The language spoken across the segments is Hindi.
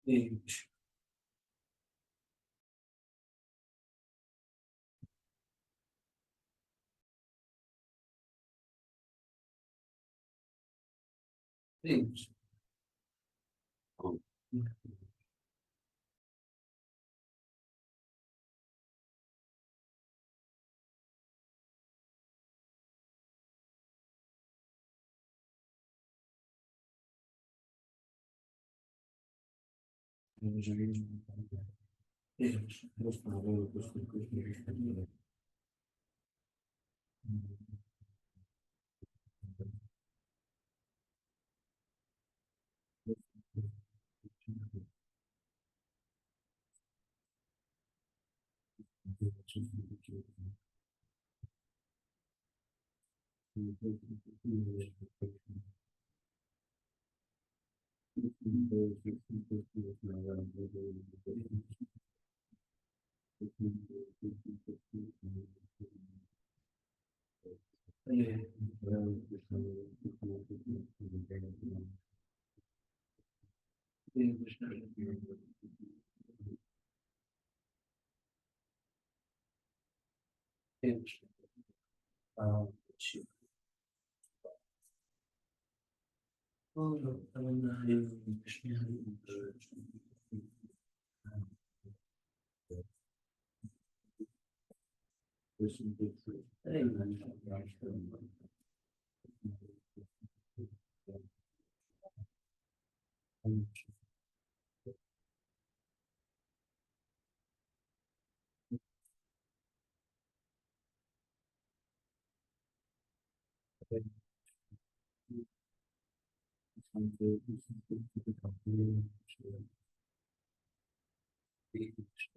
iyiymiş. İyiymiş. İyiymiş. İyiymiş. İyiymiş. Aa, şey. Oldu. Tamam da iyiymiş. İyiymiş.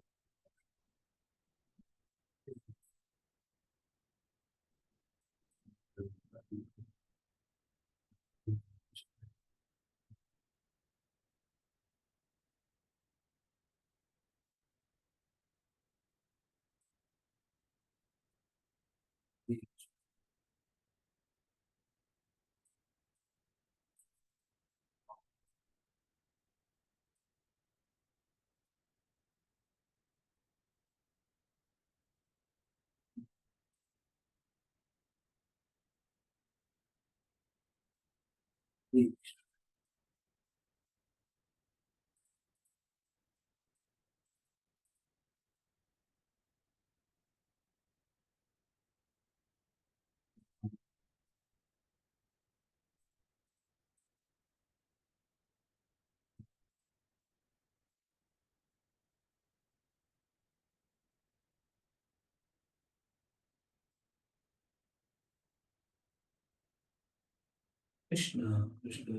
Krishna Krishna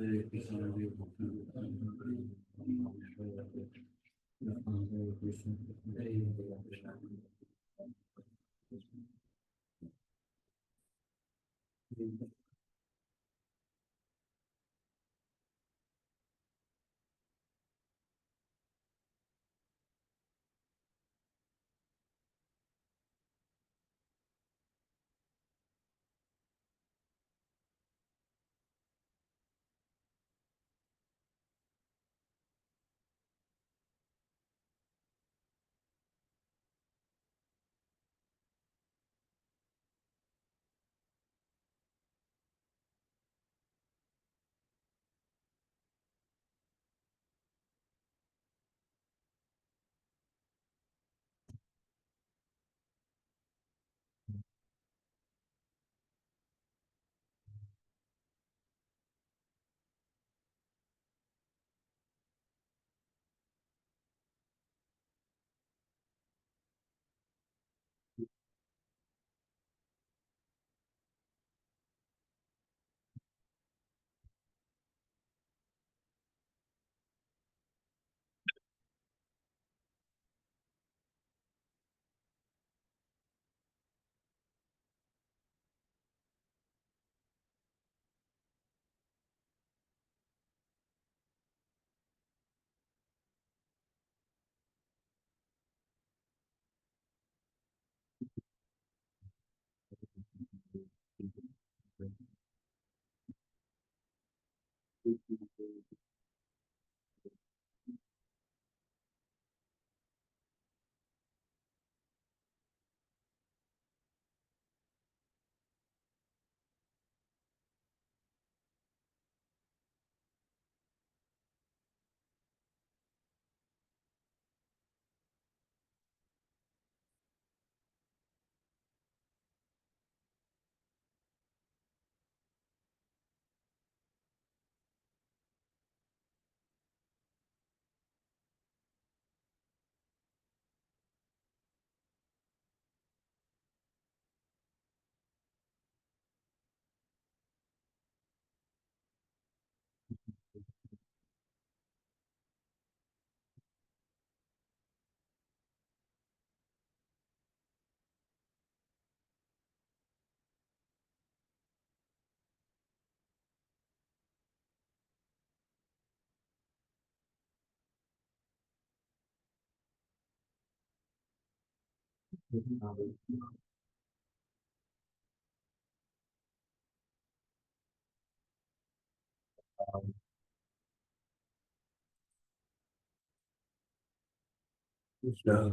Krishna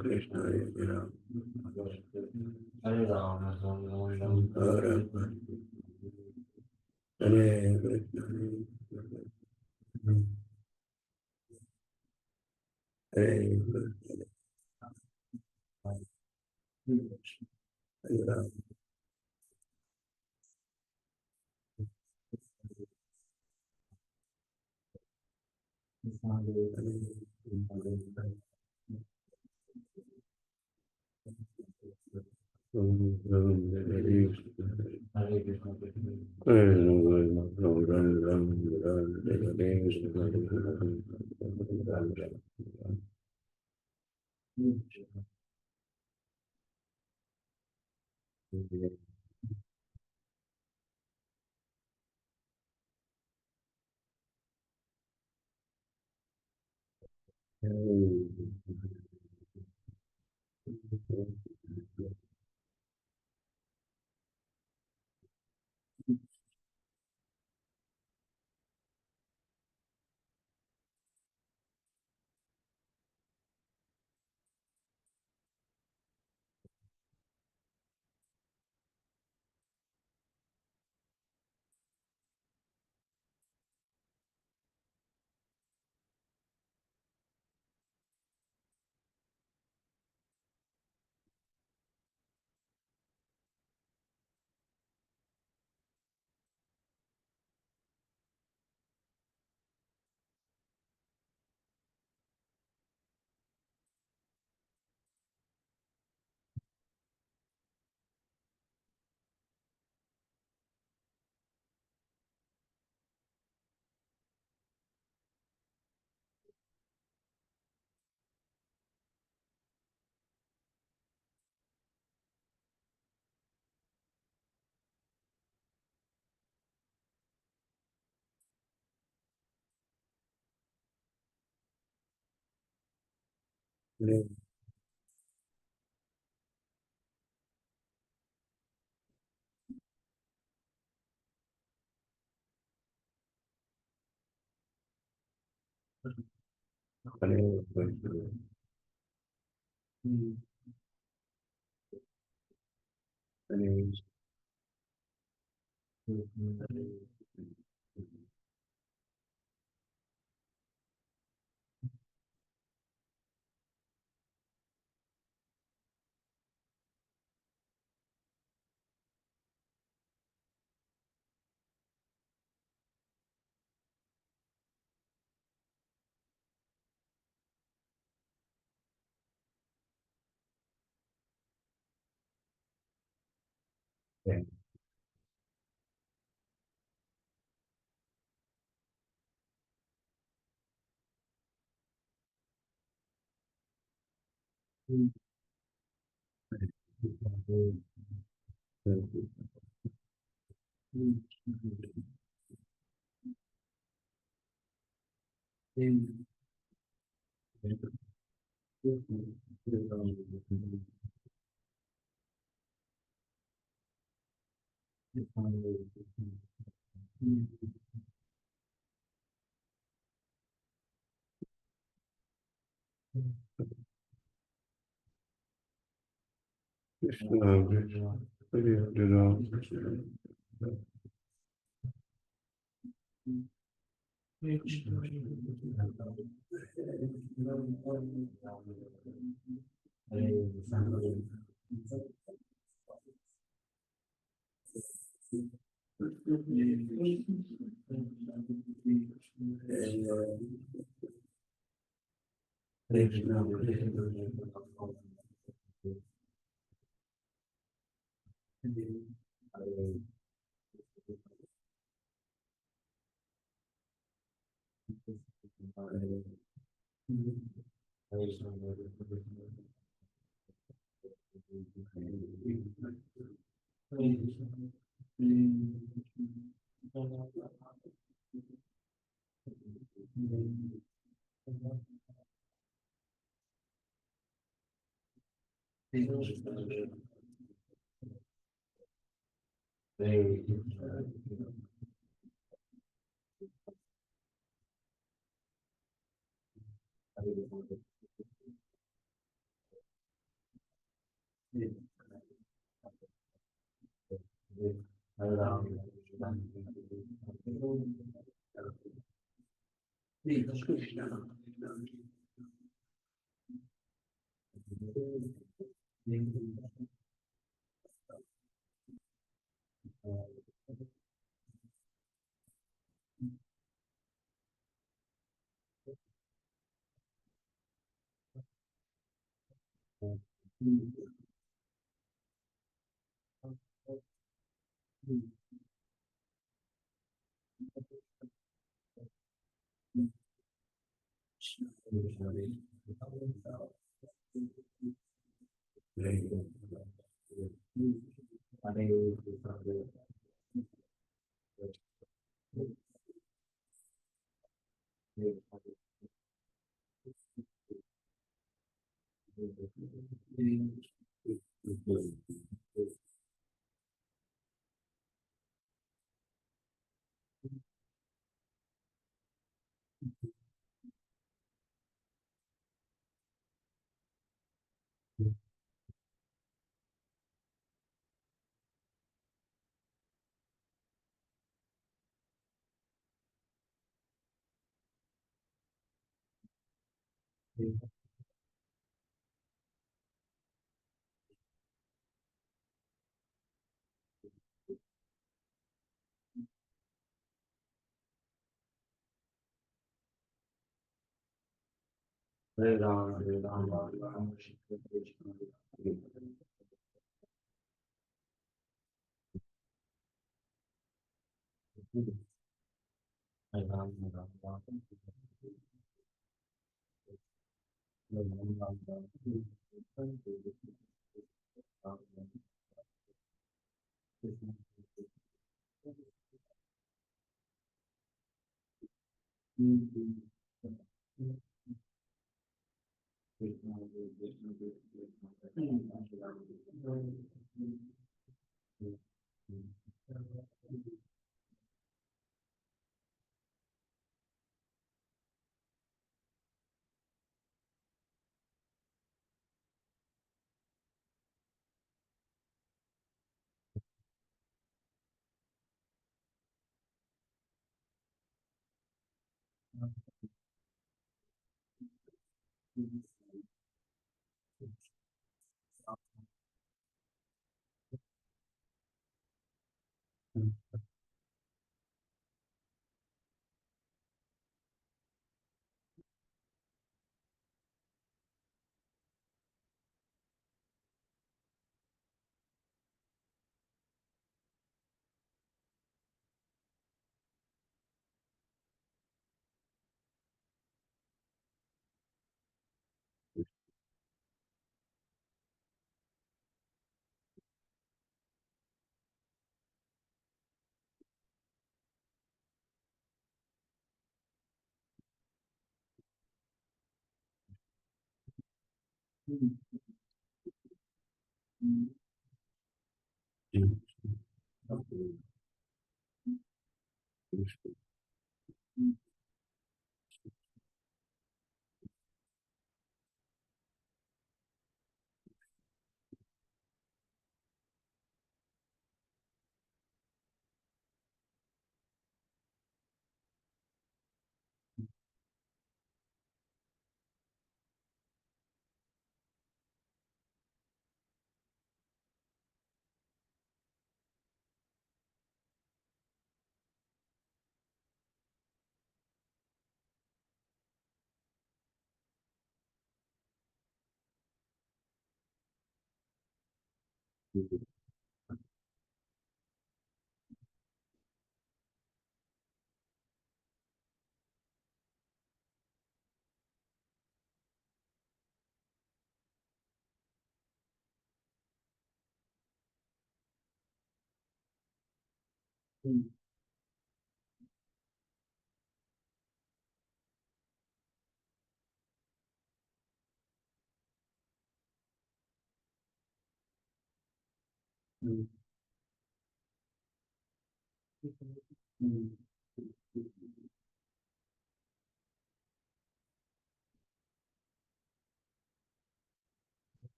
Krishna Hare Ram, Hare Rama, Rama Rama, Ram Ram, Hare Krishna Hare Krishna, Hare Ram,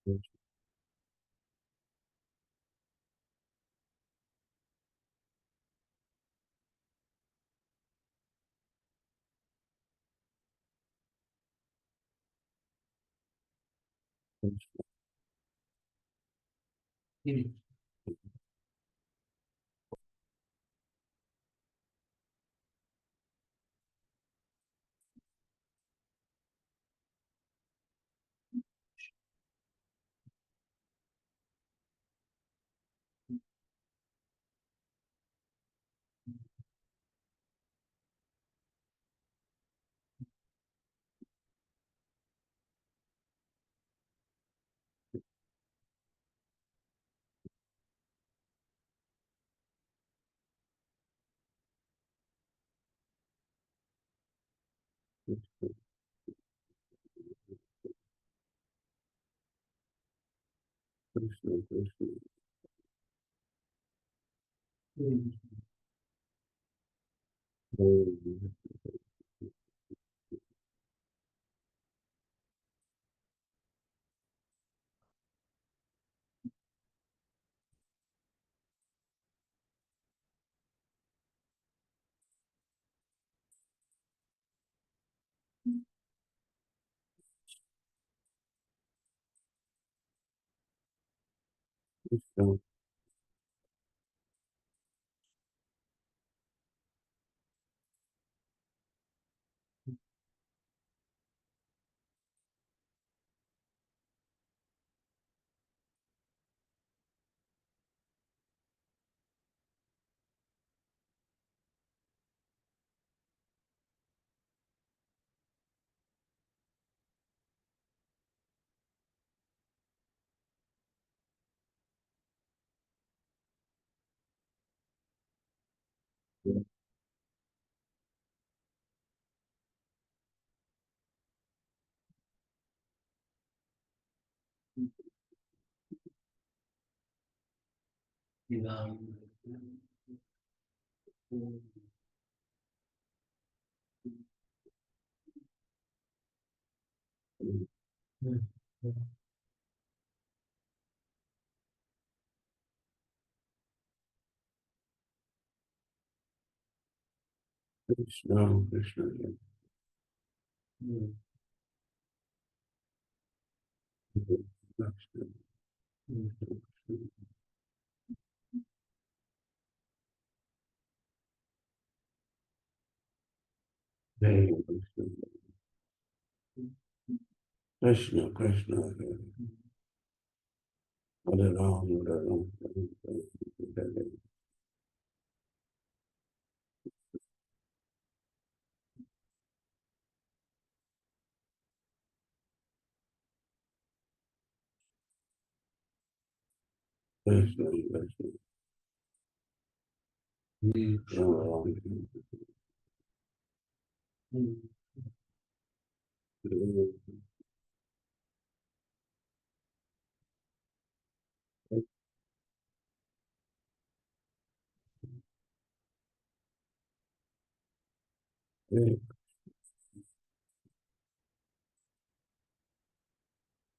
Krishna, Krishna, Krishna, Hare Krishna, Krishna, Krishna, Hare Ram, Hare Ram, Hare Krishna, Krishna, Ram,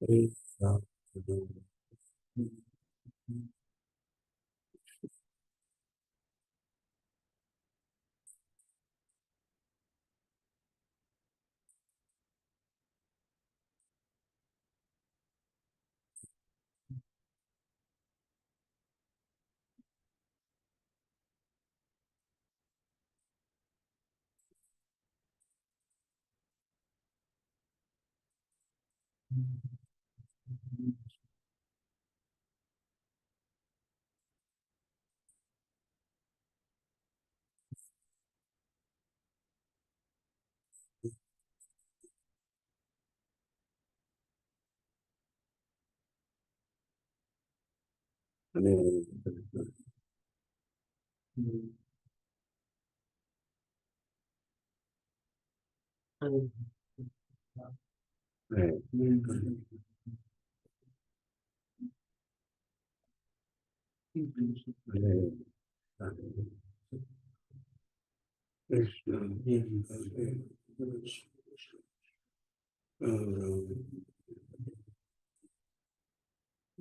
Hare Krishna,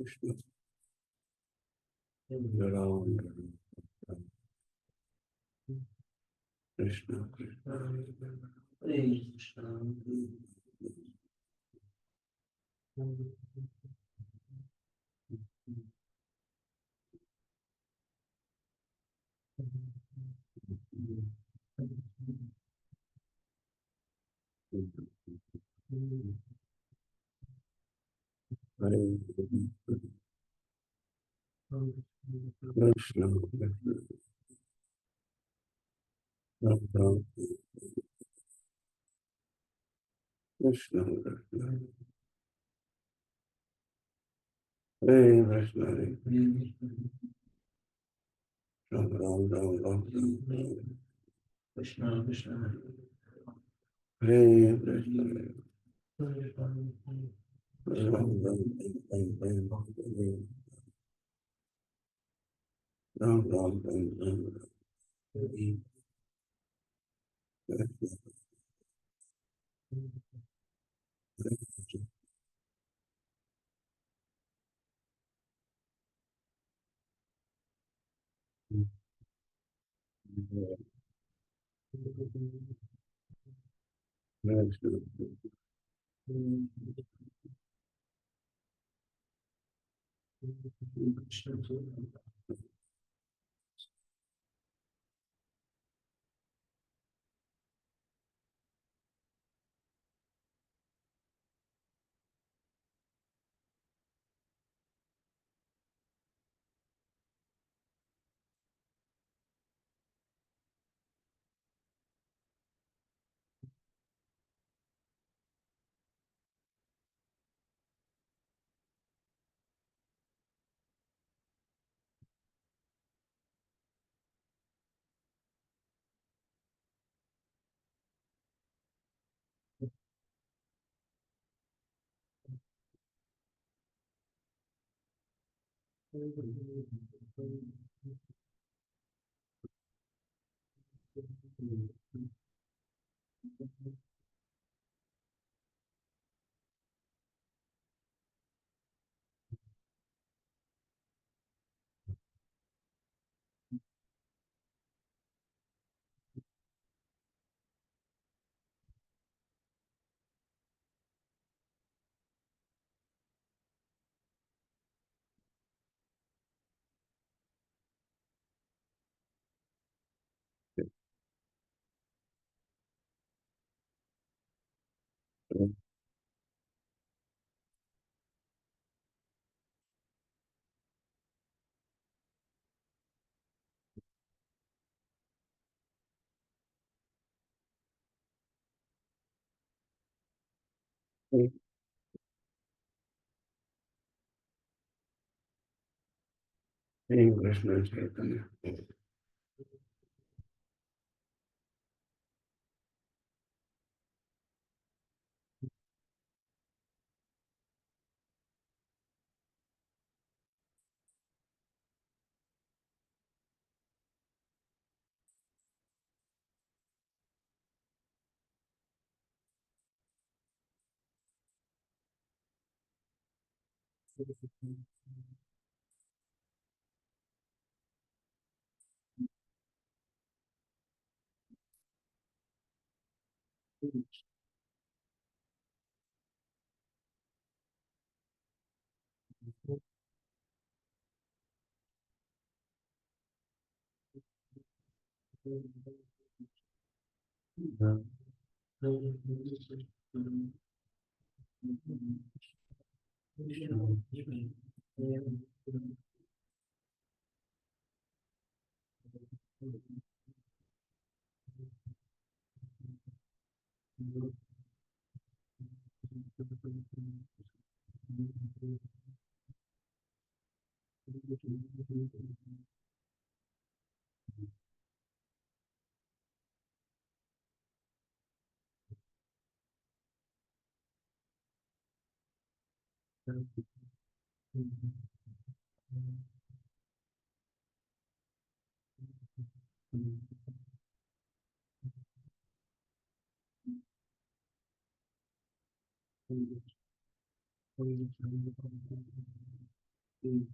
Krishna, Ram, Krishna, Krishna, Hare Krishna, Ram, Krishna, Krishna, Hare Krishna, Ram, Ram, Ram, Ram, Krishna Krishna Hare Krishna, Ram, Ram, Ram, Ram, Ram, Krishna Chaitanya. Krishna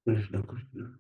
Krishna.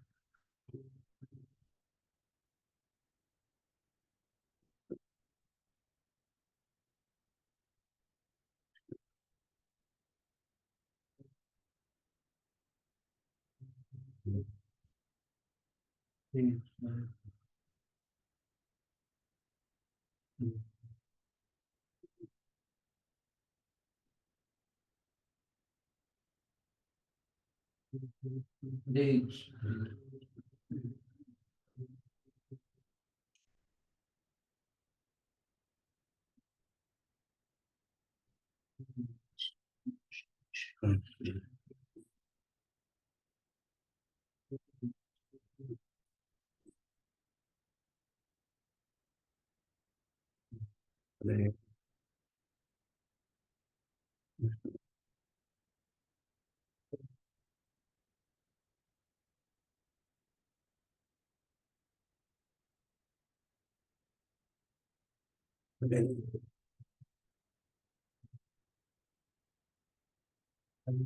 Krishna,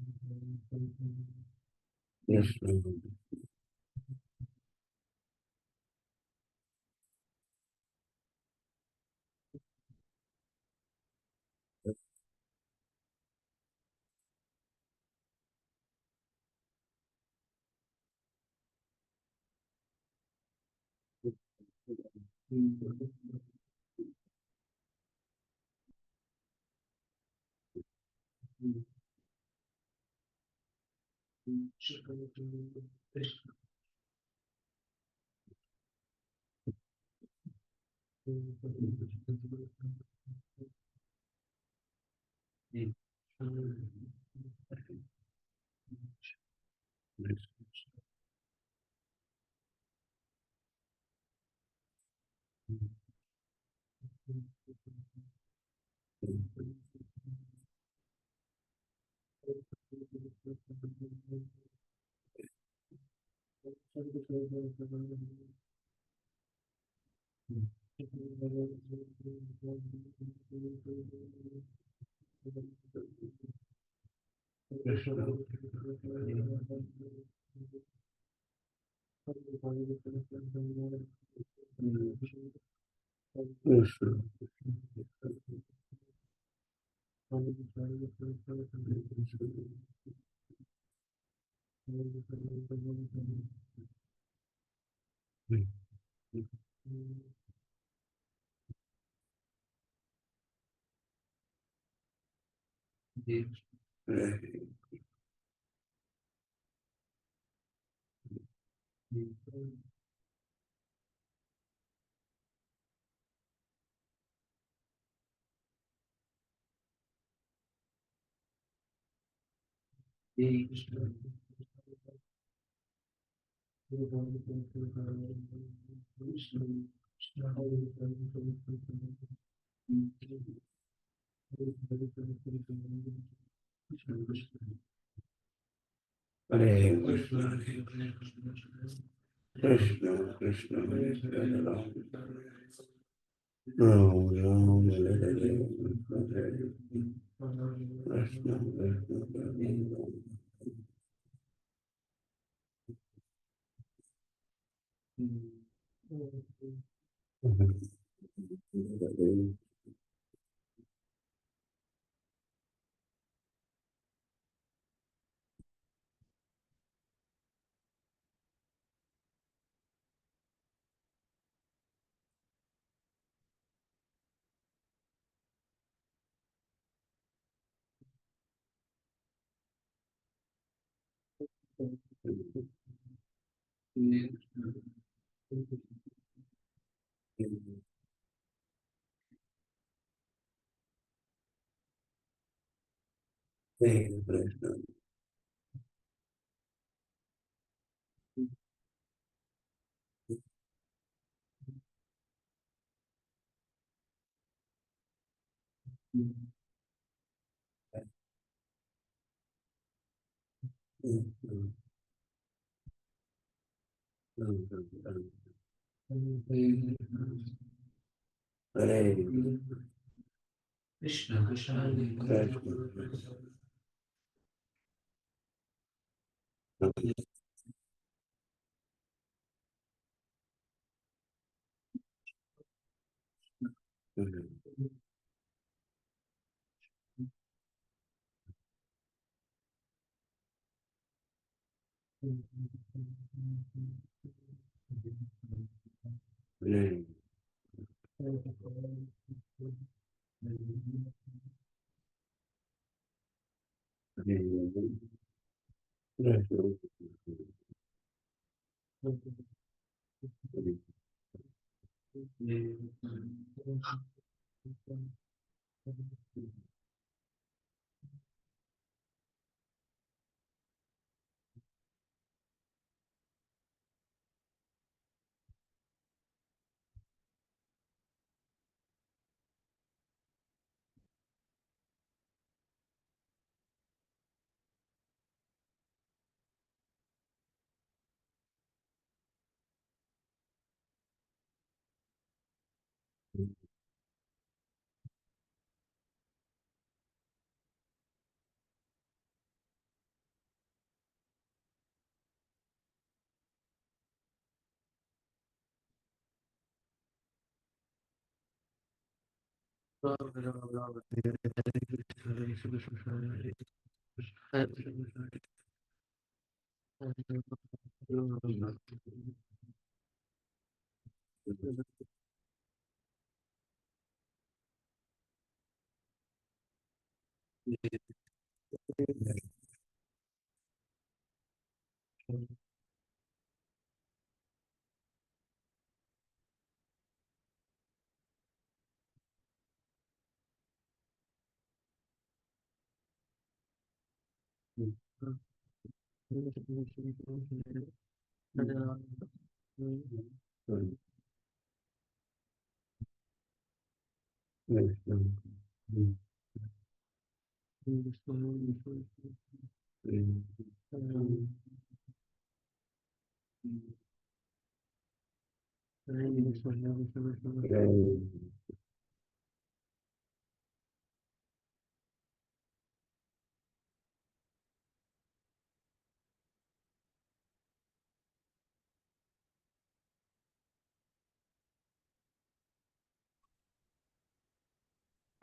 Krishna, Hare Krishna, Krishna, Krishna, Hare Ram, Ram, Ram, Hare Hare, Hare Krishna, Krishna, Hare Ram. Hare Krishna, Hare Krishna, Krishna, Krishna, Hare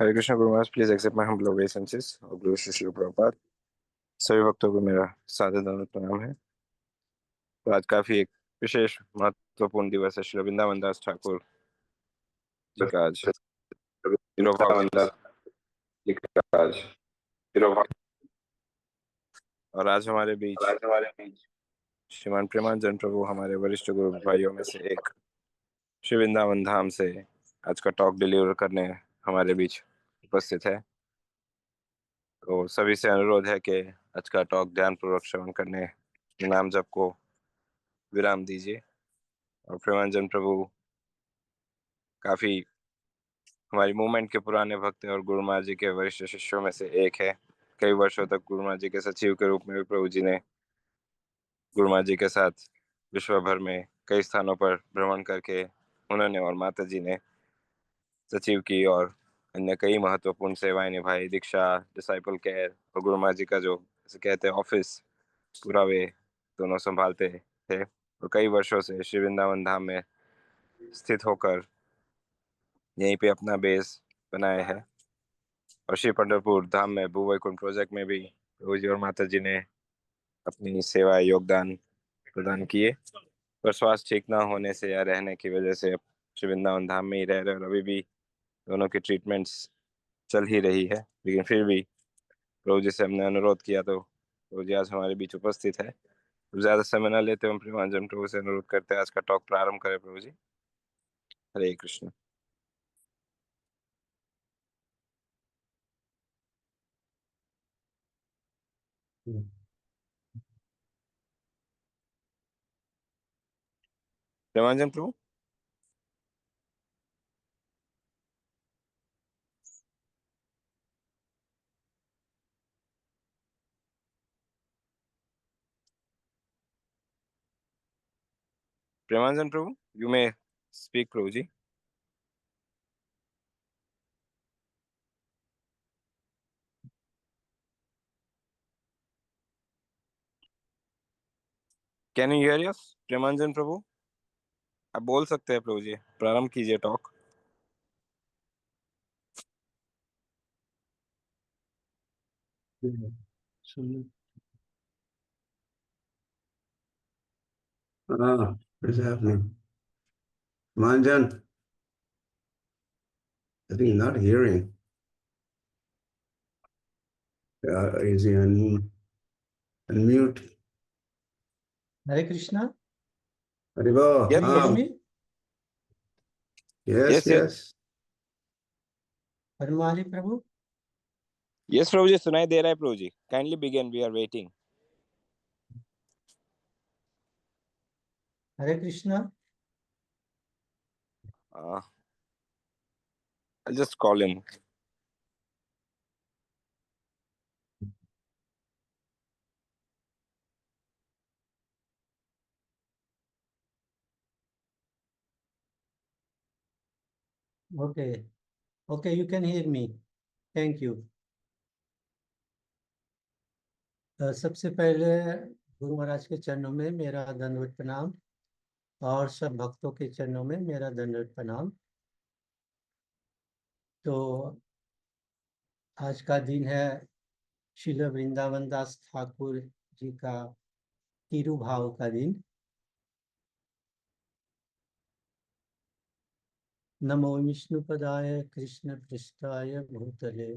Hare Krishna Guru Maharaj, please accept my humble obeisances और गुरु श्री शिल प्रभुपाद। सभी भक्तों को मेरा सादर दंडवत प्रणाम है। तो आज काफी एक विशेष महत्वपूर्ण दिवस है। श्री वृंदावन दास ठाकुर जी का आज तिरुभाव दिवस आज और आज हमारे बीच श्रीमान प्रेमानंद प्रभु, हमारे वरिष्ठ गुरु भाइयों में से एक, श्री वृंदावन धाम से आज का टॉक डिलीवर करने हमारे बीच उपस्थित है। तो सभी से अनुरोध है कि आज का टॉक ध्यान पूर्वक श्रवण करने, नाम जप को विराम दीजिए। और प्रेमानंद प्रभु काफी हमारी मूवमेंट के पुराने भक्त हैं और गुरु महाराज जी के वरिष्ठ शिष्यों में से एक है। कई वर्षों तक गुरु महाराज जी के सचिव के रूप में भी प्रभु जी ने गुरु महाराज जी के साथ विश्व भर में कई स्थानों पर भ्रमण करके उन्होंने और माता जी ने सचिव की और अन्य कई महत्वपूर्ण सेवाएं निभाई। दीक्षा, डिसाइपल केयर और गुरु महाराज जी का जो जैसे कहते हैं ऑफिस, पूरा वे दोनों संभालते थे और कई वर्षों से श्री वृंदावन धाम में स्थित होकर यहीं पे अपना बेस बनाए है। और श्री पंढरपुर धाम में भूवैकुंठ प्रोजेक्ट में भी प्रभु जी और माता जी ने अपनी सेवा योगदान प्रदान किए। पर स्वास्थ्य ठीक ना होने से या रहने की वजह से श्री वृंदावन धाम में ही रह रहे और अभी भी दोनों की ट्रीटमेंट्स चल ही रही है। लेकिन फिर भी प्रभु जी से हमने अनुरोध किया तो प्रभु जी आज हमारे बीच उपस्थित है। तो ज्यादा समय न लेते हम प्रेमानंद प्रभु से अनुरोध करते हैं आज का टॉक प्रारंभ करें। Prabhu ji, Hare Krishna. Premanand Prabhu, Premanand Prabhu, you may speak Prabhu ji. Can you hear yes Premanand Prabhu? आप बोल सकते हैं प्रभु जी, प्रारंभ कीजिए talk. What is happening? Manjan, I think not hearing. Is he unmute? Hare Krishna. Haribo. Yes, Can you hear me? Yes, Yes, yes. yes. Parmali Prabhu. Yes Prabhu ji, सुनाई दे रहा है Prabhu ji. Kindly begin, we are waiting. Hare Krishna. I'll just call in. Okay. Okay, you can hear me. Thank you. सबसे पहले गुरु महाराज के चरणों में मेरा दंडवत प्रणाम और सब भक्तों के चरणों में मेरा दंडवत प्रणाम। तो आज का दिन है श्रील वृंदावन दास ठाकुर जी का तिरुभाव का दिन। नमो विष्णुपदाय कृष्ण पृष्ठाय भूतले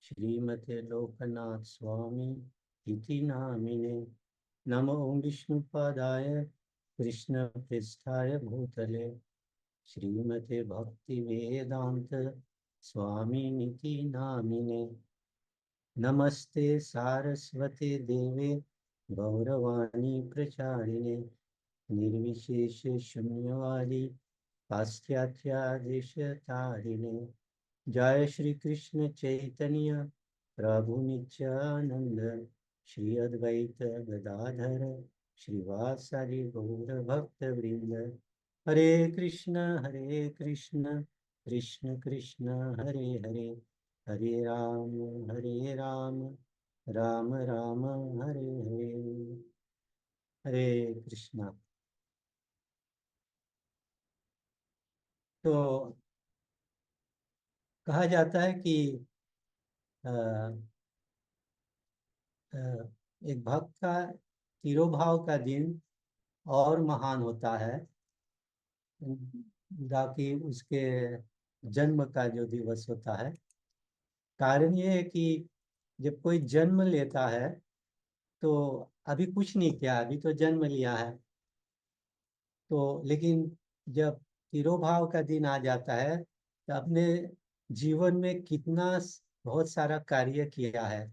श्रीमते लोकनाथ स्वामी इति नामिने। नमो विष्णुपदाय कृष्ण पृष्ठाय भूतले श्रीमते भक्ति वेदांत स्वामी निति नामिने। नमस्ते सारस्वते देवे गौरवाणी प्रचारिणे निर्विशेष शून्यवादी पाश्चात्यादेशतारिणे। जय श्री कृष्ण चैतन्य प्रभु नित्यानंद श्री अद्वैत गदाधर श्रीवासादि गौर भक्त वृंद। हरे कृष्ण कृष्ण कृष्ण हरे हरे, हरे राम राम राम हरे हरे। हरे कृष्णा। तो कहा जाता है कि अ, अ, एक भक्त का तिरोभाव का दिन और महान होता है ताकि उसके जन्म का जो दिवस होता है। कारण ये है कि जब कोई जन्म लेता है तो अभी कुछ नहीं किया, अभी तो जन्म लिया है। तो लेकिन जब तिरोभाव का दिन आ जाता है तो अपने जीवन में कितना बहुत सारा कार्य किया है,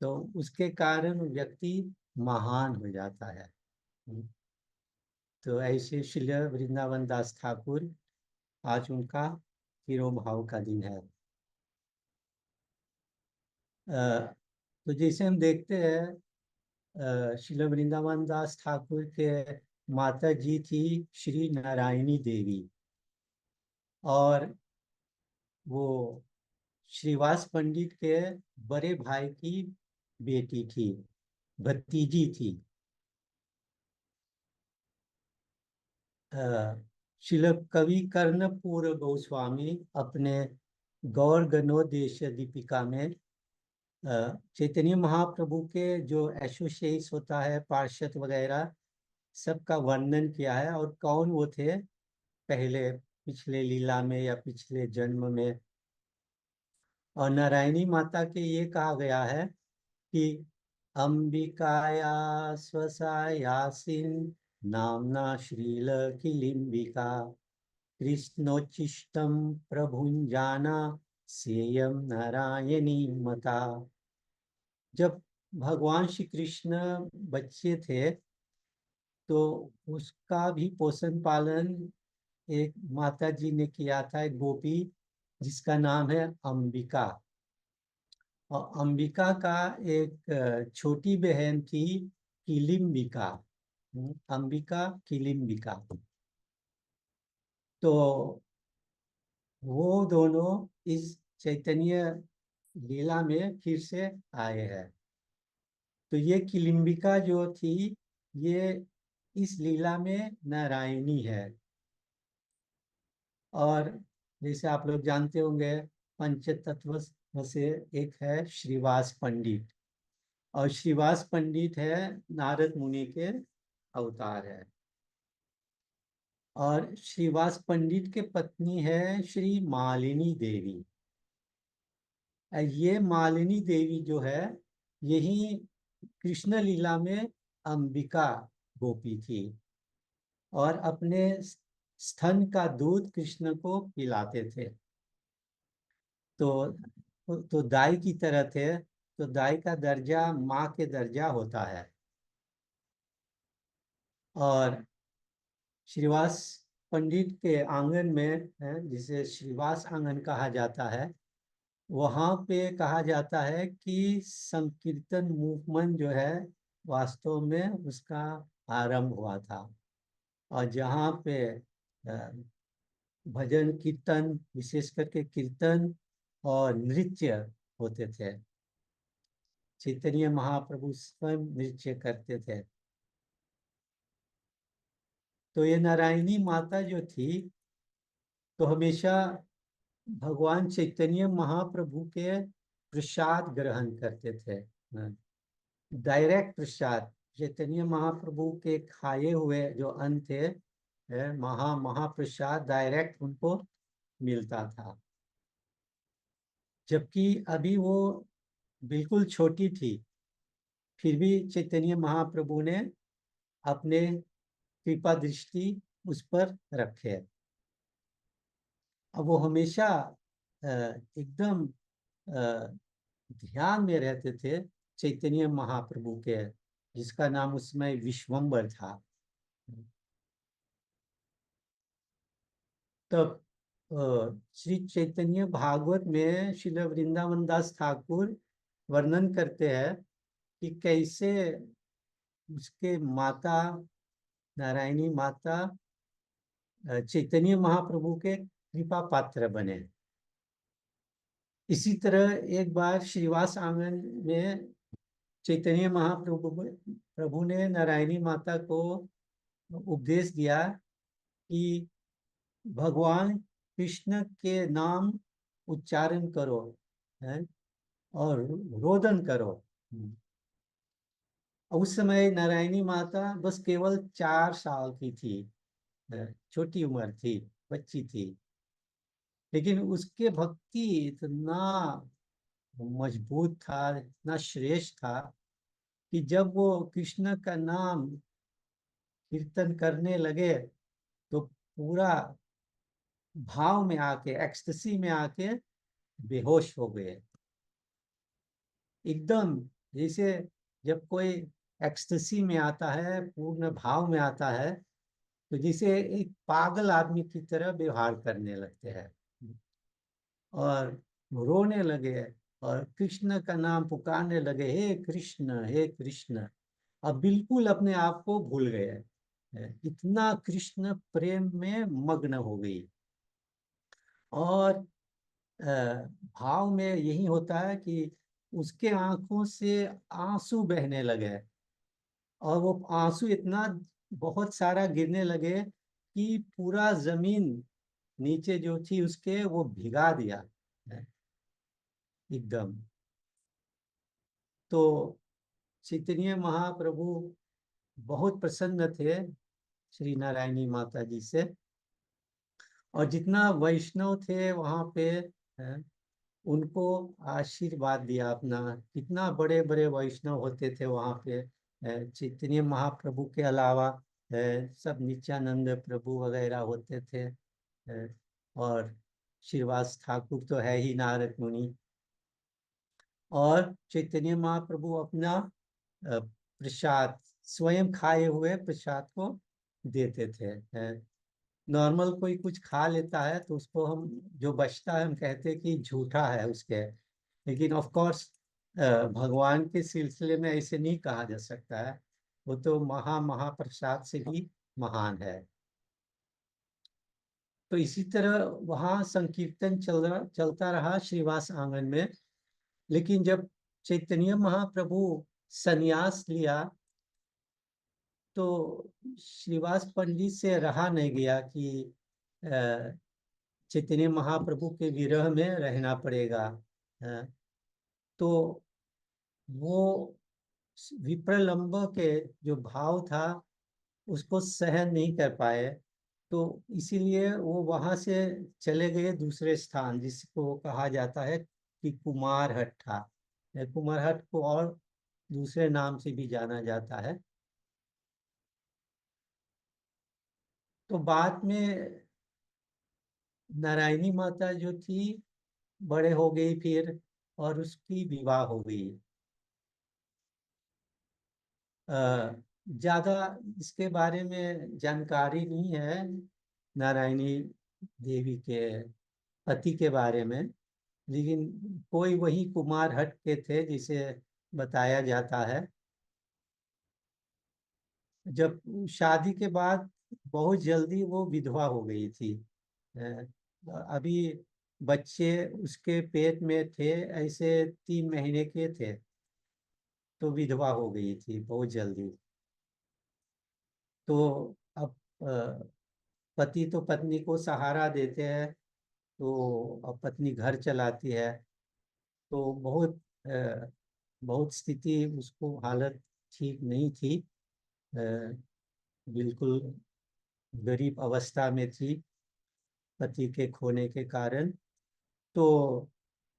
तो उसके कारण व्यक्ति महान हो जाता है। तो ऐसे श्रील वृंदावन दास ठाकुर, आज उनका तिरोभाव का दिन है। तो जैसे हम देखते हैं श्रील वृंदावन दास ठाकुर के माता जी थी श्री नारायणी देवी, और वो श्रीवास पंडित के बड़े भाई की बेटी थी, भतीजी थी। श्रील कवि कर्णपूर गोस्वामी अपने गौर गणोदेश दीपिका में चैतन्य महाप्रभु के जो एसोसिएट्स होता है, पार्षद वगैरह, सबका वर्णन किया है और कौन वो थे पहले पिछले लीला में या पिछले जन्म में। और नारायणी माता के ये कहा गया है कि अंबिकाया स्वसायासिन नामना श्रील किलिम्बिका कृष्णोच्चिष्टम प्रभुंजाना सेयम नारायणी मता। जब भगवान श्री कृष्ण बच्चे थे तो उसका भी पोषण पालन एक माता जी ने किया था, एक गोपी जिसका नाम है अंबिका। और अंबिका का एक छोटी बहन थी किलिम्बिका। अंबिका किलिम्बिका। तो वो दोनों इस चैतन्य लीला में फिर से आए हैं। तो ये किलिम्बिका जो थी, ये इस लीला में नारायणी है। और जैसे आप लोग जानते होंगे, पंच तत्व में से एक है श्रीवास पंडित, और श्रीवास पंडित है नारद मुनि के अवतार है। और श्रीवास पंडित के पत्नी है श्री मालिनी देवी। ये मालिनी देवी जो है, यही कृष्ण लीला में अंबिका गोपी थी, और अपने स्तन का दूध कृष्ण को पिलाते थे। तो दाई की तरह थे। तो दाई का दर्जा माँ के दर्जा होता है। और श्रीवास पंडित के आंगन में है, जिसे श्रीवास आंगन कहा जाता है, वहाँ पे कहा जाता है कि संकीर्तन मूवमेंट जो है वास्तव में उसका आरंभ हुआ था। और जहाँ पे भजन कीर्तन, विशेष करके कीर्तन और नृत्य होते थे, चैतन्य महाप्रभु स्वयं नृत्य करते थे। तो ये नारायणी माता जो थी, तो हमेशा भगवान चैतन्य महाप्रभु के प्रसाद ग्रहण करते थे, डायरेक्ट प्रसाद। चैतन्य महाप्रभु के खाए हुए जो अन्न थे, महाप्रसाद डायरेक्ट उनको मिलता था। जबकि अभी वो बिल्कुल छोटी थी, फिर भी चैतन्य महाप्रभु ने अपने कृपा दृष्टि उस पर रखे। अब वो हमेशा एकदम ध्यान में रहते थे चैतन्य महाप्रभु के, जिसका नाम उस समय विश्वम्बर था। तब श्री चैतन्य भागवत में श्रील वृंदावन दास ठाकुर वर्णन करते हैं कि कैसे उसके माता नारायणी माता चैतन्य महाप्रभु के कृपा पात्र बने। इसी तरह एक बार श्रीवास आंगन में चैतन्य महाप्रभु ने नारायणी माता को उपदेश दिया कि भगवान कृष्ण के नाम उच्चारण करो, है, और रोदन करो। उस समय नारायणी माता बस केवल 4 साल की थी, छोटी उम्र थी, बच्ची थी, लेकिन उसके भक्ति इतना मजबूत था, इतना श्रेष्ठ था कि जब वो कृष्ण का नाम कीर्तन करने लगे तो पूरा भाव में आके, एक्सटेसी में आके बेहोश हो गए। एकदम जैसे जब कोई एक्सटेसी में आता है, पूर्ण भाव में आता है, तो जैसे एक पागल आदमी की तरह व्यवहार करने लगते हैं और रोने लगे और कृष्ण का नाम पुकारने लगे, हे कृष्ण हे कृष्ण। अब बिल्कुल अपने आप को भूल गए, इतना कृष्ण प्रेम में मग्न हो गई। और भाव में यही होता है कि उसके आंखों से आंसू बहने लगे और वो आंसू इतना बहुत सारा गिरने लगे कि पूरा जमीन नीचे जो थी उसके वो भिगा दिया एकदम। तो चैतन्य महाप्रभु बहुत प्रसन्न थे श्री नारायणी माता जी से, और जितना वैष्णव थे वहाँ पे उनको आशीर्वाद दिया अपना। कितना बड़े बड़े वैष्णव होते थे वहाँ पे, चैतन्य महाप्रभु के अलावा सब नित्यानंद प्रभु वगैरह होते थे, और श्रीवास ठाकुर तो है ही, नारद मुनि। और चैतन्य महाप्रभु अपना प्रसाद, स्वयं खाए हुए प्रसाद को देते थे। नॉर्मल कोई कुछ खा लेता है तो उसको हम, जो बचता है, हम कहते हैं कि झूठा है उसके, लेकिन ऑफ कोर्स भगवान के सिलसिले में ऐसे नहीं कहा जा सकता है, वो तो महाप्रसाद से भी महान है। तो इसी तरह वहाँ संकीर्तन चलता रहा श्रीवास आंगन में। लेकिन जब चैतन्य महाप्रभु संन्यास लिया तो श्रीवास पंडित से रहा नहीं गया कि चैतन्य महाप्रभु के विरह में रहना पड़ेगा। तो वो विप्रलंब के जो भाव था उसको सहन नहीं कर पाए, तो इसीलिए वो वहां से चले गए दूसरे स्थान, जिसको कहा जाता है कि कुमारहट्टा। कुमारहट्ट को और दूसरे नाम से भी जाना जाता है। तो बाद में नारायणी माता जो थी बड़े हो गई फिर, और उसकी विवाह हो गई। ज्यादा इसके बारे में जानकारी नहीं है नारायणी देवी के पति के बारे में, लेकिन कोई वही कुमारहट्ट के थे जिसे बताया जाता है। जब शादी के बाद बहुत जल्दी वो विधवा हो गई थी। अभी बच्चे उसके पेट में थे, ऐसे 3 महीने के थे, तो विधवा हो गई थी बहुत जल्दी। तो अब पति तो पत्नी को सहारा देते हैं, तो अब पत्नी घर चलाती है, तो बहुत स्थिति उसको हालत ठीक नहीं थी। बिल्कुल गरीब अवस्था में थी पति के खोने के कारण। तो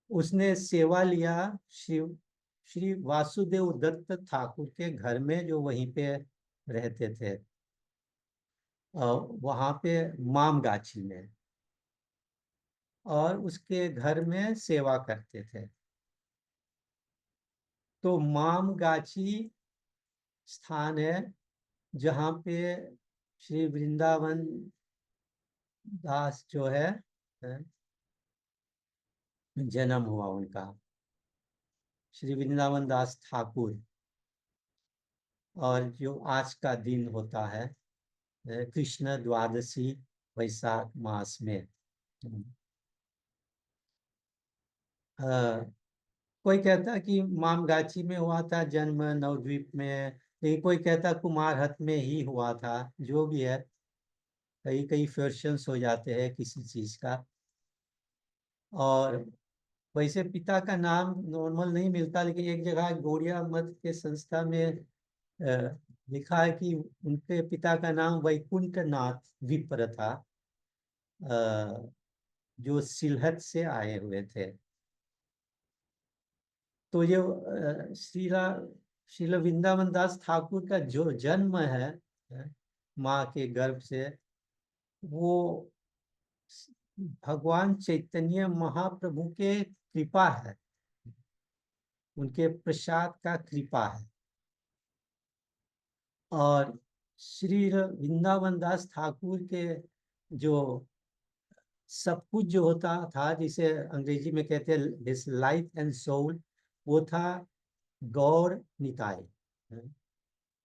उसने सेवा लिया शिव श्री वासुदेव दत्त ठाकुर के घर में, जो वहीं पे रहते थे, वहां पे मामगाछी में, और उसके घर में सेवा करते थे। तो मामगाछी स्थान है जहाँ पे श्री वृंदावन दास जो है जन्म हुआ उनका, श्री वृंदावन दास ठाकुर। और जो आज का दिन होता है कृष्ण द्वादशी वैशाख मास में। कोई कहता कि मामगाछी में हुआ था जन्म, नवद्वीप में, लेकिन कोई कहता कुमारहट में ही हुआ था। जो भी है, कई कई वर्शंस हो जाते हैं किसी चीज का। और वैसे पिता का नाम नॉर्मल नहीं मिलता, लेकिन एक जगह गौड़िया मठ के संस्था में लिखा है कि उनके पिता का नाम वैकुंठ नाथ विप्र था, जो सिलहट से आए हुए थे। तो ये श्रील वृंदावन दास ठाकुर का जो जन्म है माँ के गर्भ से, वो भगवान चैतन्य महाप्रभु के कृपा है, उनके प्रसाद का कृपा है। और श्री वृंदावन दास ठाकुर के जो सब कुछ जो होता था, जिसे अंग्रेजी में कहते हैं हिज लाइफ एंड सोल, वो था गौर निताय,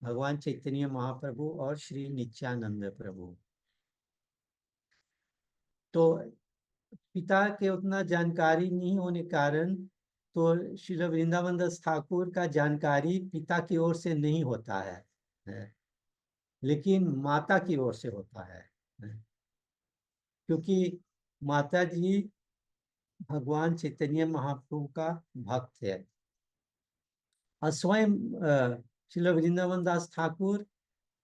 भगवान चैतन्य महाप्रभु और श्री नित्यानंद प्रभु। तो पिता के उतना जानकारी नहीं होने कारण, तो श्री वृंदावन दास ठाकुर का जानकारी पिता की ओर से नहीं होता है, लेकिन माता की ओर से होता है, क्योंकि माता जी भगवान चैतन्य महाप्रभु का भक्त है। और स्वयं श्री वृंदावन दास ठाकुर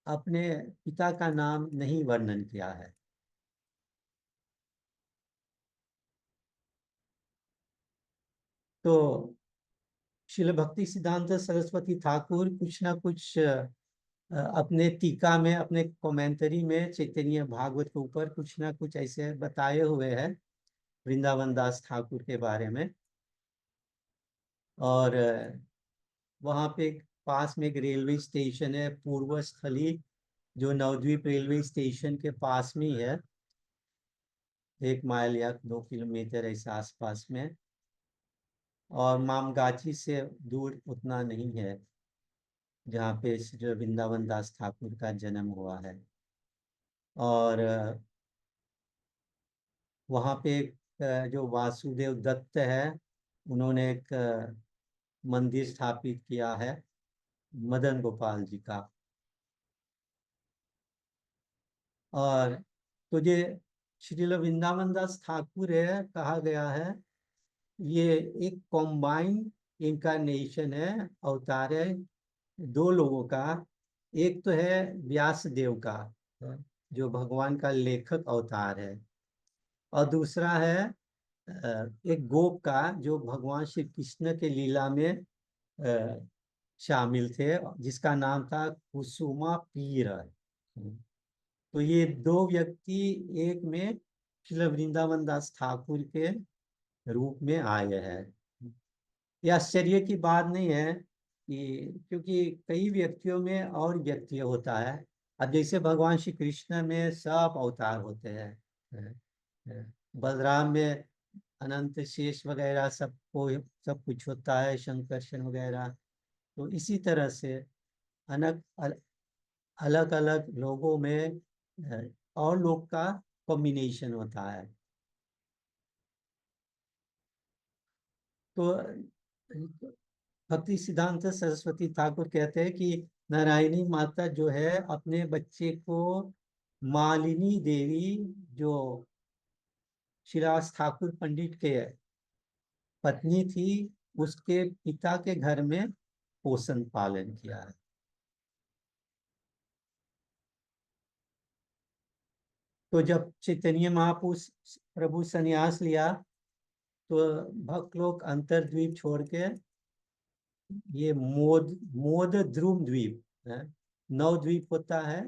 अपने पिता का नाम नहीं वर्णन किया है। तो श्रील भक्ति सिद्धांत सरस्वती ठाकुर कुछ ना कुछ अपने टीका में, अपने कमेंटरी में चैतन्य भागवत के ऊपर कुछ ना कुछ ऐसे बताए हुए हैं वृंदावन दास ठाकुर के बारे में। और वहाँ पे पास में एक रेलवे स्टेशन है पूर्वस्थली, जो नवद्वीप रेलवे स्टेशन के पास में ही है, 1 माइल या 2 किलोमीटर ऐसे आसपास में। और मामगाछी से दूर उतना नहीं है जहाँ पे श्री वृंदावन दास ठाकुर का जन्म हुआ है। और वहाँ पे जो वासुदेव दत्त है, उन्होंने एक मंदिर स्थापित किया है मदन गोपाल जी का। और तो ये श्रील वृंदावन दास ठाकुर है, कहा गया है ये एक कॉम्बाइंड इनकारनेशन है, अवतार है 2 लोगों का। एक तो है व्यास देव का, जो भगवान का लेखक अवतार है, और दूसरा है एक गोप का, जो भगवान श्री कृष्ण के लीला में शामिल थे, जिसका नाम था कुसुमा पीर। तो ये 2 व्यक्ति एक में श्री वृंदावन दास ठाकुर के रूप में आए हैं। यह आश्चर्य की बात नहीं है कि, क्योंकि कई व्यक्तियों में और व्यक्ति होता है। अब जैसे भगवान श्री कृष्ण में सब अवतार होते हैं, बलराम में अनंत शेष वगैरह सब कुछ होता है, शंकरशन वगैरह। तो इसी तरह से अलग अलग लोगों में और लोग का कॉम्बिनेशन होता है। तो भक्ति सिद्धांत सरस्वती ठाकुर कहते हैं कि नारायणी माता जो है अपने बच्चे को मालिनी देवी, जो श्रीराज ठाकुर पंडित के पत्नी थी, उसके पिता के घर में पोषण पालन किया है। तो जब चैतन्य महाप्रभु संन्यास लिया तो भक्त लोग अंतरद्वीप छोड़ के ये मोद ध्रुव द्वीप है, नवद्वीप होता है।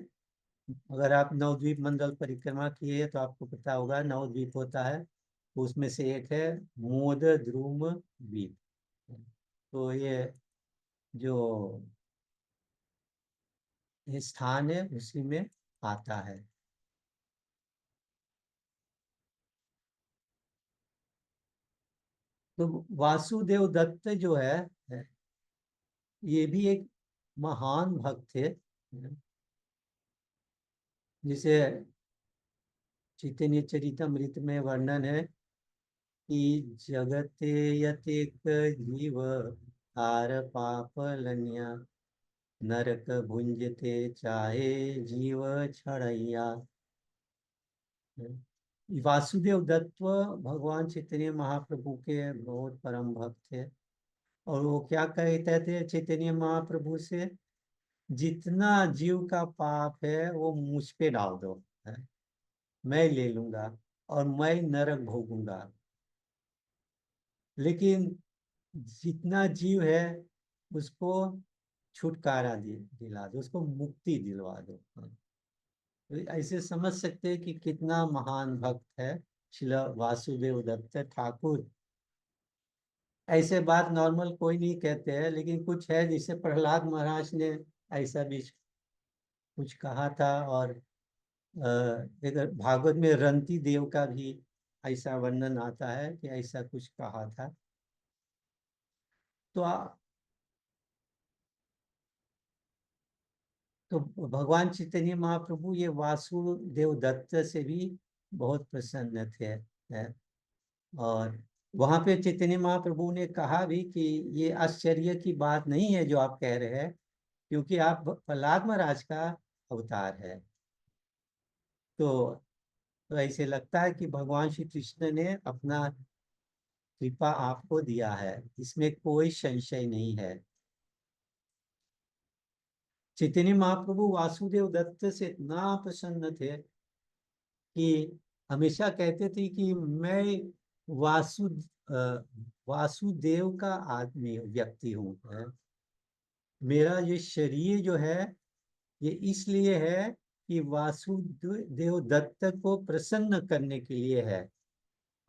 अगर आप नवद्वीप मंडल परिक्रमा किए तो आपको पता होगा नवद्वीप होता है, तो उसमें से एक है मोद ध्रुव द्वीप। तो जो ये स्थान है उसी में आता है। तो वासुदेव दत्त जो है ये भी एक महान भक्त थे, जिसे चैतन्य चरितमृत में वर्णन है कि जगते यतेक जीव हार पाप लन्या, नरक भुंजते चाहे जीव छड़ैया। वासुदेव दत्त भगवान चैतन्य महाप्रभु के बहुत परम भक्त थे, और वो क्या कहते थे चैतन्य महाप्रभु से, जितना जीव का पाप है वो मुझ पे डाल दो, है? मैं ले लूंगा और मैं नरक भोगूंगा, लेकिन जितना जीव है उसको छुटकारा दिला दो, उसको मुक्ति दिलवा दो। तो ऐसे समझ सकते हैं कि कितना महान भक्त है श्रील वासुदेव दत्त ठाकुर। ऐसे बात नॉर्मल कोई नहीं कहते हैं, लेकिन कुछ है, जिसे प्रहलाद महाराज ने ऐसा भी कुछ कहा था, और इधर भागवत में रंती देव का भी ऐसा वर्णन आता है कि ऐसा कुछ कहा था। तो तो भगवान चैतन्य महाप्रभु ये वासुदेव दत्त से भी बहुत प्रसन्न थे, है? और वहां पे चैतन्य महाप्रभु ने कहा भी कि ये आश्चर्य की बात नहीं है जो आप कह रहे हैं, क्योंकि आप प्रहलाद महाराज का अवतार है। तो ऐसे लगता है कि भगवान श्री कृष्ण ने अपना कृपा आपको दिया है, इसमें कोई संशय नहीं है। चैतन्य महाप्रभु वासुदेव दत्त से इतना प्रसन्न थे कि हमेशा कहते थे कि मैं वासु वासुदेव का आदमी व्यक्ति हूँ, है? मेरा ये शरीर जो है ये इसलिए है कि वासुदेव दत्त को प्रसन्न करने के लिए है,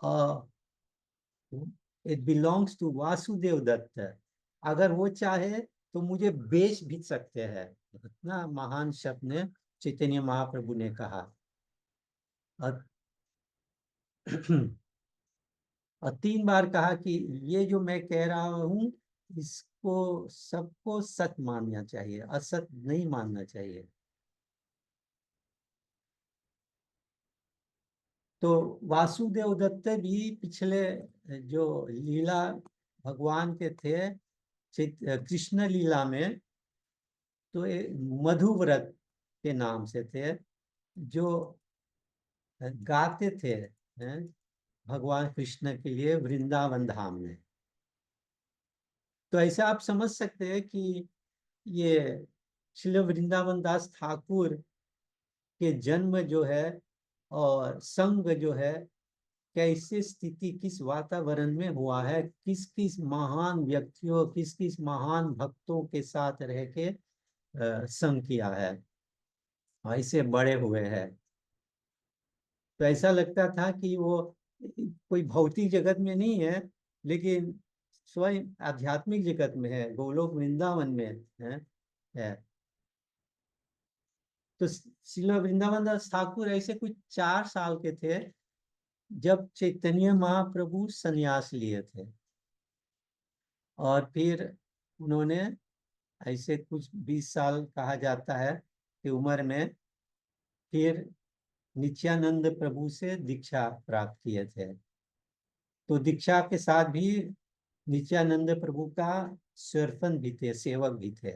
और it belongs to Vasudev Dutt. अगर वो चाहे तो मुझे बेच भी सकते हैं, इतना महान शब्द चैतन्य महाप्रभु ने कहा। और और 3 बार कहा कि ये जो मैं कह रहा हूं इसको सबको सच मानना चाहिए, असत नहीं मानना चाहिए। तो वासुदेव दत्त भी पिछले जो लीला भगवान के थे कृष्ण लीला में, तो मधुव्रत के नाम से थे, जो गाते थे, हैं, भगवान कृष्ण के लिए वृंदावन धाम में। तो ऐसे आप समझ सकते हैं कि ये श्री वृंदावन दास ठाकुर के जन्म जो है और संग जो है, कैसे स्थिति किस वातावरण में हुआ है, किस किस महान व्यक्तियों किस किस महान भक्तों के साथ रह के संग किया है, ऐसे बड़े हुए हैं। तो ऐसा लगता था कि वो कोई भौतिक जगत में नहीं है, लेकिन स्वयं आध्यात्मिक जगत में है, गोलोक वृंदावन में है। तो श्रील वृंदावन दास ठाकुर ऐसे कुछ 4 साल के थे जब चैतन्य महाप्रभु संन्यास लिए थे, और फिर उन्होंने ऐसे कुछ 20 साल कहा जाता है कि उम्र में फिर नित्यानंद प्रभु से दीक्षा प्राप्त किए थे। तो दीक्षा के साथ भी नित्यानंद प्रभु का सर्फन भी थे, सेवक भी थे।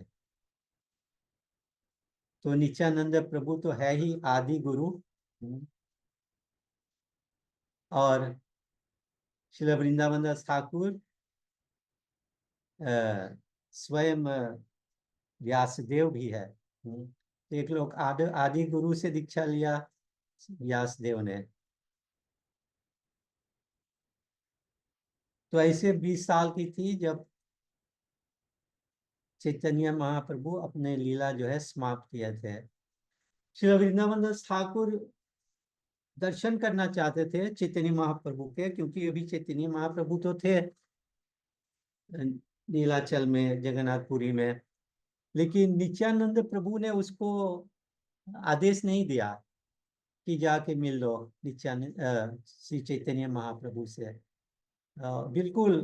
तो नित्यानंद प्रभु तो है ही आदि गुरु, और श्रील वृंदावन दास ठाकुर स्वयं व्यासदेव भी है। तो एक लोग आदि गुरु से दीक्षा लिया व्यासदेव ने। तो ऐसे 20 साल की थी जब चैतन्य महाप्रभु अपने लीला जो है समाप्त किए थे। श्री वृंदावन दास ठाकुर दर्शन करना चाहते थे चैतन्य महाप्रभु के, क्योंकि अभी चैतन्य महाप्रभु तो थे नीलाचल में, जगन्नाथपुरी में, लेकिन नित्यानंद प्रभु ने उसको आदेश नहीं दिया कि जाके मिल लो नित्यानंद श्री चैतन्य महाप्रभु से। बिल्कुल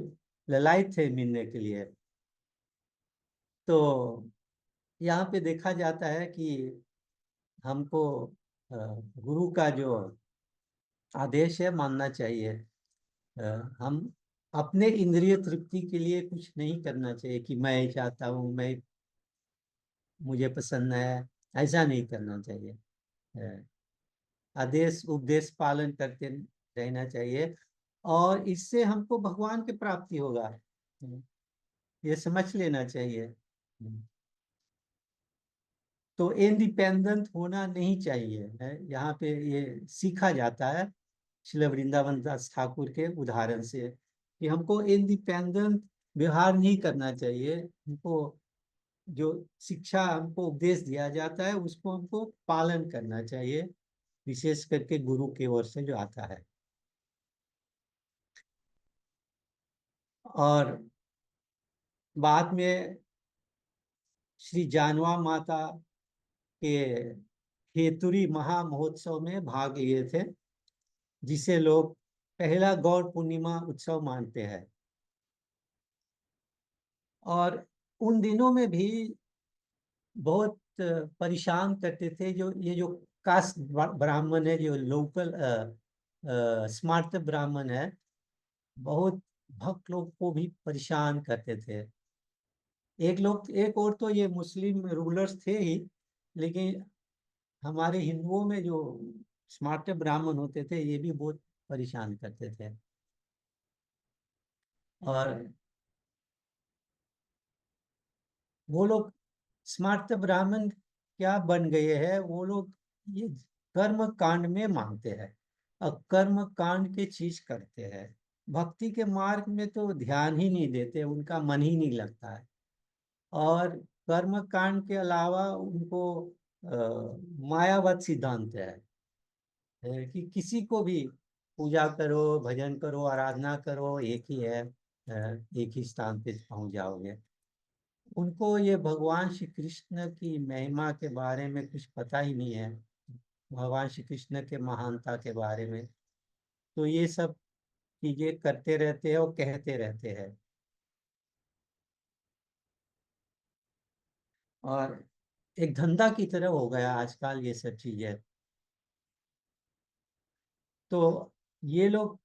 ललायत थे मिलने के लिए। तो यहाँ पे देखा जाता है कि हमको गुरु का जो आदेश है मानना चाहिए। हम अपने इंद्रिय तृप्ति के लिए कुछ नहीं करना चाहिए कि मैं चाहता हूँ, मैं मुझे पसंद है, ऐसा नहीं करना चाहिए। आदेश उपदेश पालन करते रहना चाहिए, और इससे हमको भगवान की प्राप्ति होगा, ये समझ लेना चाहिए। तो इंडिपेंडेंट होना नहीं चाहिए है, यहाँ पे ये सीखा जाता है श्री वृंदावन दास ठाकुर के उदाहरण से, कि हमको इंडिपेंडेंट व्यवहार नहीं करना चाहिए। हमको जो शिक्षा हमको उपदेश दिया जाता है उसको हमको पालन करना चाहिए, विशेष करके गुरु की ओर से जो आता है। और बाद में श्री जानवा माता के खेतुरी महामहोत्सव में भाग लिए थे, जिसे लोग पहला गौर पूर्णिमा उत्सव मानते हैं। और उन दिनों में भी बहुत परेशान करते थे ये जो कास्ट ब्राह्मण है, जो लोकल स्मार्ट ब्राह्मण है, बहुत भक्त लोग को भी परेशान करते थे। एक और तो ये मुस्लिम रूलर्स थे ही, लेकिन हमारे हिंदुओं में जो स्मार्ट ब्राह्मण होते थे ये भी बहुत परेशान करते थे। और वो लोग स्मार्ट ब्राह्मण क्या बन गए हैं, वो लोग ये कर्म कांड में मानते हैं और कर्म कांड के चीज करते हैं। भक्ति के मार्ग में तो ध्यान ही नहीं देते, उनका मन ही नहीं लगता है। और कर्म कांड के अलावा उनको मायावाद सिद्धांत है कि किसी को भी पूजा करो, भजन करो, आराधना करो, एक ही है, एक ही स्थान पे पहुंच जाओगे। उनको ये भगवान श्री कृष्ण की महिमा के बारे में कुछ पता ही नहीं है, भगवान श्री कृष्ण के महानता के बारे में। तो ये सब चीजें करते रहते हैं और कहते रहते हैं। और एक धंधा की तरह हो गया आजकल ये सब चीजें। तो ये लोग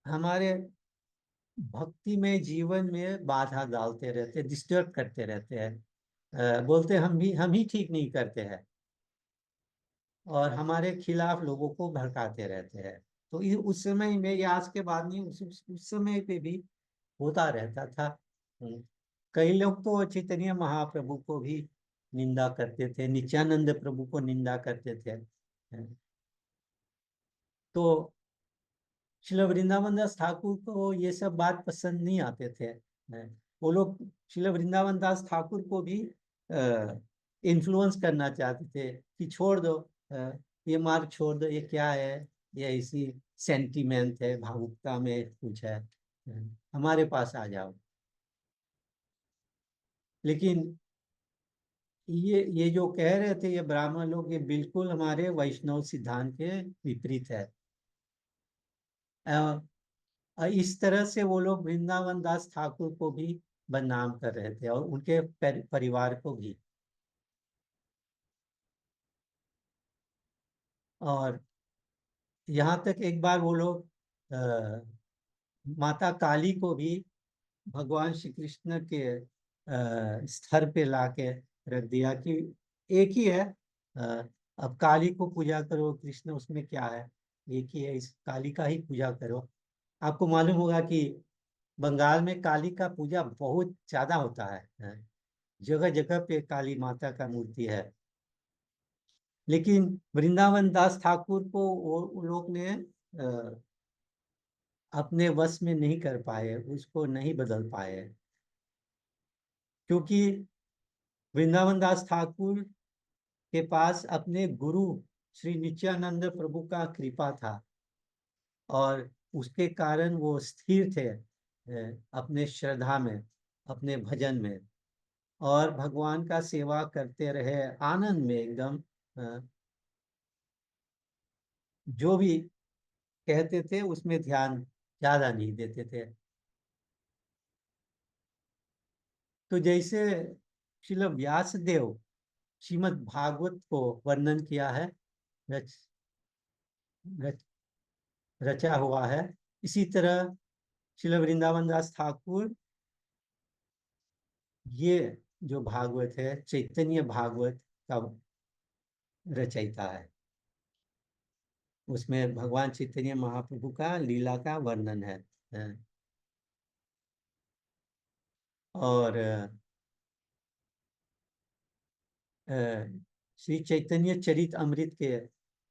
हमारे भक्ति में, जीवन में बाधा डालते रहते, डिस्टर्ब करते रहते हैं। बोलते हम ही ठीक नहीं करते हैं, और हमारे खिलाफ लोगों को भड़काते रहते हैं। तो उस समय में, ये आज के बाद नहीं, उस समय पे भी होता रहता था। कई लोग तो चैतन्य महाप्रभु को भी निंदा करते थे, नित्यानंद प्रभु को निंदा करते थे। तो श्रील वृंदावन दास ठाकुर को ये सब बात पसंद नहीं आते थे। वो लोग श्रील वृंदावन दास ठाकुर को भी इन्फ्लुएंस करना चाहते थे कि छोड़ दो, ये मार्ग छोड़ दो, ये क्या है, ये ऐसी सेंटिमेंट है, भावुकता में कुछ है, हमारे पास आ जाओ। लेकिन ये जो कह रहे थे ये ब्राह्मण लोग, ये बिल्कुल हमारे वैष्णव सिद्धांत के विपरीत है। इस तरह से वो लोग वृंदावन दास ठाकुर को भी बदनाम कर रहे थे, और उनके परिवार को भी। और यहाँ तक एक बार वो लोग माता काली को भी भगवान श्री कृष्ण के स्तर पे लाके रख दिया कि एक ही है, अब काली को पूजा करो, कृष्ण उसमें क्या है। एक ही है, इस काली का ही पूजा करो। आपको मालूम होगा कि बंगाल में काली का पूजा बहुत ज्यादा होता है। जगह जगह पे काली माता का मूर्ति है। लेकिन वृंदावन दास ठाकुर को वो लोग ने अपने वश में नहीं कर पाए, उसको नहीं बदल पाए, क्योंकि वृंदावन दास ठाकुर के पास अपने गुरु श्री नित्यानंद प्रभु का कृपा था, और उसके कारण वो स्थिर थे अपने श्रद्धा में, अपने भजन में, और भगवान का सेवा करते रहे आनंद में एकदम। जो भी कहते थे उसमें ध्यान ज्यादा नहीं देते थे। तो जैसे श्रील व्यासदेव श्रीमद् भागवत को वर्णन किया है, रच, रच, रचा हुआ है, इसी तरह श्रील वृंदावन दास ठाकुर ये जो भागवत है चैतन्य भागवत का रचयिता है। उसमें भगवान चैतन्य महाप्रभु का लीला का वर्णन है। और श्री चैतन्य चरित अमृत के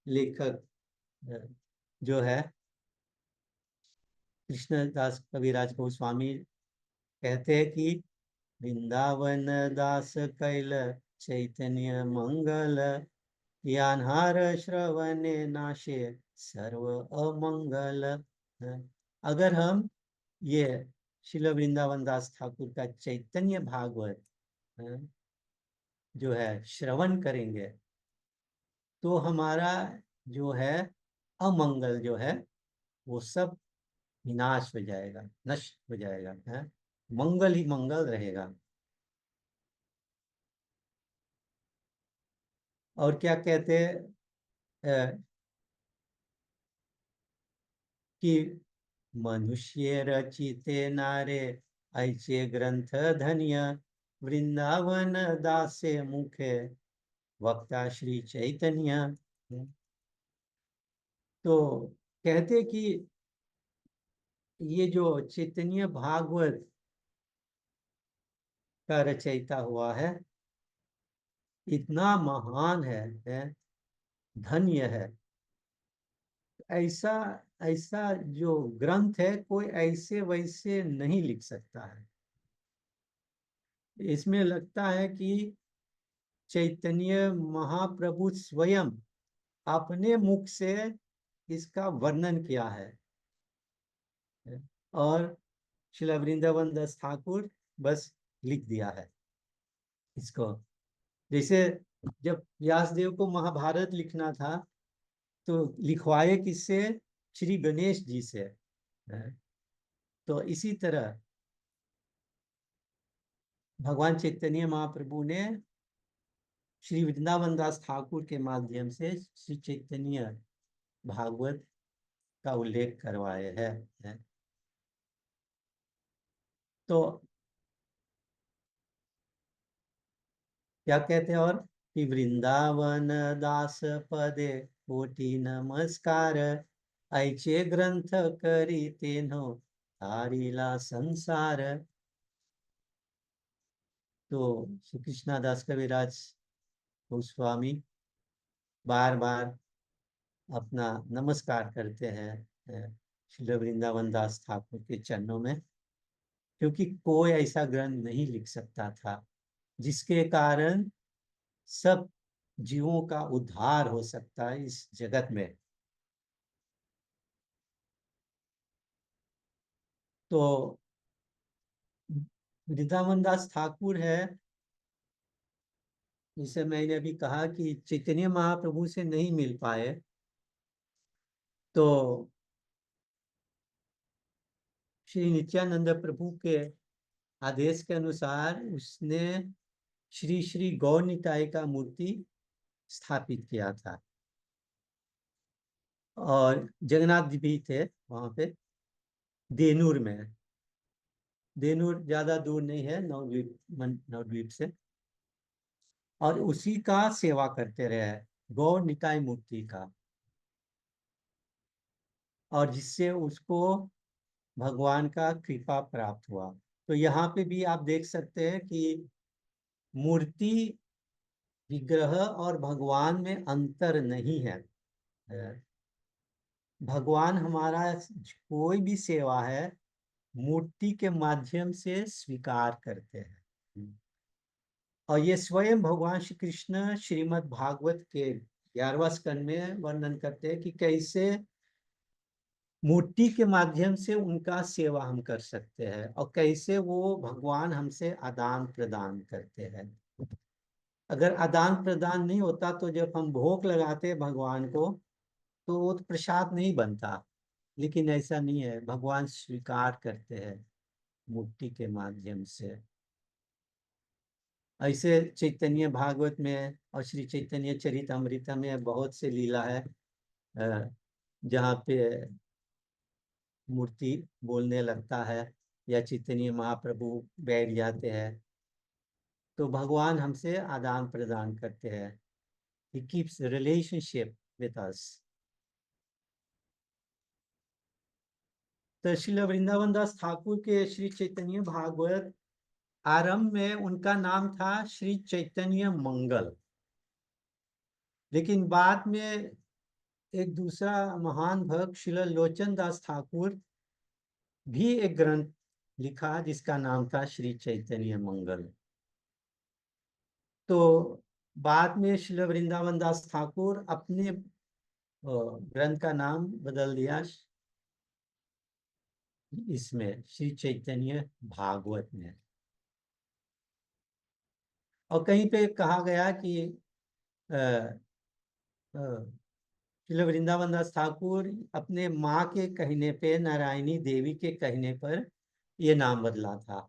लेखक जो है कृष्णदास कविराज गोस्वामी कहते हैं कि वृंदावन दास कैल चैतन्य मंगल, यानहार श्रवणे नाशे सर्व अमंगल। अगर हम ये श्रील वृंदावन दास ठाकुर का चैतन्य भागवत जो है श्रवण करेंगे, तो हमारा जो है अमंगल जो है वो सब विनाश हो जाएगा, नष्ट हो जाएगा, है मंगल ही मंगल रहेगा। और क्या कहते हैं कि मनुष्य रचिते नारे ऐसे ग्रंथ धन्य, वृंदावन दासे मुखे वक्ता श्री चैतन्य। तो कहते कि ये जो चैतन्य भागवत का रचयिता हुआ है इतना महान है, धन्य है। ऐसा ऐसा जो ग्रंथ है कोई ऐसे वैसे नहीं लिख सकता है। इसमें लगता है कि चैतन्य महाप्रभु स्वयं अपने मुख से इसका वर्णन किया है, और श्रील वृंदावन दास ठाकुर बस लिख दिया है इसको। जैसे जब व्यासदेव को महाभारत लिखना था तो लिखवाए किससे? श्री गणेश जी से। तो इसी तरह भगवान चैतन्य महाप्रभु ने श्री वृंदावन दास ठाकुर के माध्यम से श्री चैतन्य भागवत का उल्लेख करवाए हैं। तो क्या कहते हैं? और कि वृंदावन दास पदे कोटि नमस्कार, ऐचे ग्रंथ करी तेनो तारीला संसार। तो श्री कृष्णदास कविराज गोस्वामी बार बार अपना नमस्कार करते हैं श्री वृंदावन दास ठाकुर के चरणों में, क्योंकि कोई ऐसा ग्रंथ नहीं लिख सकता था जिसके कारण सब जीवों का उद्धार हो सकता है इस जगत में। तो वृंदावन दास ठाकुर है, जिसे मैंने अभी कहा कि चैतन्य महाप्रभु से नहीं मिल पाए, तो श्री नित्यानंद प्रभु के आदेश के अनुसार उसने श्री श्री गौर निताय का मूर्ति स्थापित किया था। और जगन्नाथ जी भी थे वहां पे देनूर में। देनूर ज्यादा दूर नहीं है नवद्वीप से। और उसी का सेवा करते रहे, गौर निताय मूर्ति का। और जिससे उसको भगवान का कृपा प्राप्त हुआ। तो यहाँ पे भी आप देख सकते हैं कि मूर्ति, विग्रह और भगवान में अंतर नहीं है। भगवान हमारा कोई भी सेवा है मूर्ति के माध्यम से स्वीकार करते हैं। और ये स्वयं भगवान श्री कृष्ण श्रीमद् भागवत के 11वां स्कंद में वर्णन करते हैं कि कैसे मूर्ति के माध्यम से उनका सेवा हम कर सकते हैं और कैसे वो भगवान हमसे आदान प्रदान करते हैं। अगर आदान प्रदान नहीं होता तो जब हम भोग लगाते हैं भगवान को तो वो तो प्रसाद नहीं बनता, लेकिन ऐसा नहीं है, भगवान स्वीकार करते हैं मूर्ति के माध्यम से। ऐसे चैतन्य भागवत में और श्री चैतन्य चरितमृत में बहुत से लीला है जहाँ पे मूर्ति बोलने लगता है या चैतन्य महाप्रभु बैठ जाते हैं तो भगवान हमसे आदान प्रदान करते हैं। He keeps a relationship with us. तो श्रील वृंदावन दास ठाकुर के श्री चैतन्य भागवत आरंभ में उनका नाम था श्री चैतन्य मंगल, लेकिन बाद में एक दूसरा महान भक्त श्रील लोचन दास ठाकुर भी एक ग्रंथ लिखा जिसका नाम था श्री चैतन्य मंगल। तो बाद में श्रील वृंदावन दास ठाकुर अपने ग्रंथ का नाम बदल दिया इसमें श्री चैतन्य भागवत में। और कहीं पे कहा गया कि श्रील वृंदावन दास ठाकुर अपने माँ के कहने पे, नारायणी देवी के कहने पर ये नाम बदला था।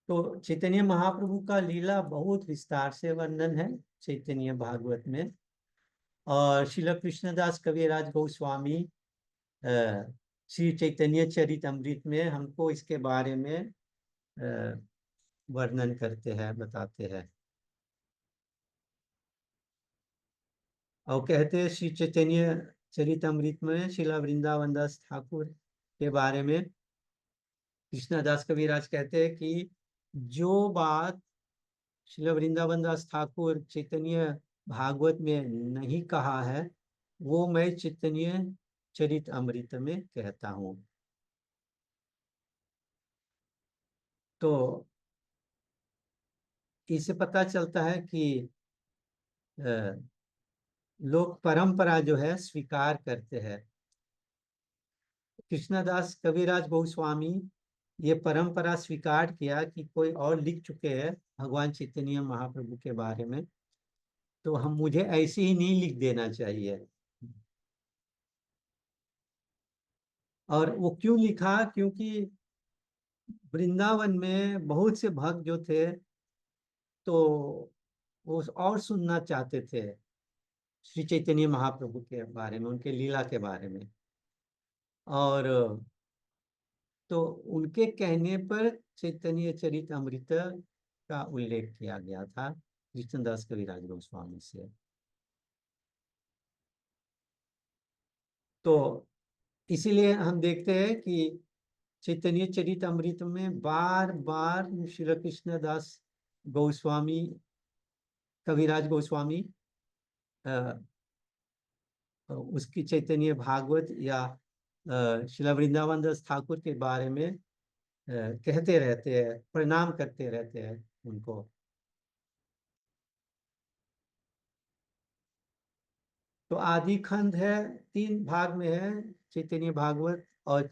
तो चैतन्य महाप्रभु का लीला बहुत विस्तार से वर्णन है चैतन्य भागवत में। और श्रील कृष्णदास कविराज गोस्वामी श्री चैतन्य चरितमृत में हमको इसके बारे में वर्णन करते हैं, बताते हैं। और कहते हैं श्री चैतन्य चरितमृत में श्रीला वृंदावन दास ठाकुर के बारे में कृष्णदास कविराज कहते हैं कि जो बात श्रील वृंदावन दास ठाकुर चैतन्य भागवत में नहीं कहा है वो मैं चैतन्य चरित अमृत में कहता हूँ। तो इससे पता चलता है कि लोग परंपरा जो है स्वीकार करते हैं। कृष्णदास कविराज गोस्वामी ये परंपरा स्वीकार किया कि कोई और लिख चुके हैं भगवान चैतन्य महाप्रभु के बारे में, तो हम मुझे ऐसे ही नहीं लिख देना चाहिए। और वो क्यों लिखा? क्योंकि वृंदावन में बहुत से भक्त जो थे तो वो और सुनना चाहते थे श्री चैतन्य महाप्रभु के बारे में, उनके लीला के बारे में। और तो उनके कहने पर चैतन्य चरितमृत का उल्लेख किया गया था कृष्णदास कविराज गोस्वामी से। तो इसीलिए हम देखते हैं कि चैतन्य चरितमृत में बार बार श्री कृष्णदास गोस्वामी, कविराज गोस्वामी उसकी चैतन्य भागवत या श्रील वृंदावन दास ठाकुर के बारे में कहते रहते हैं, प्रणाम करते रहते हैं उनको। तो आदि खंड है, 3 भाग में है चैतन्य भागवत, और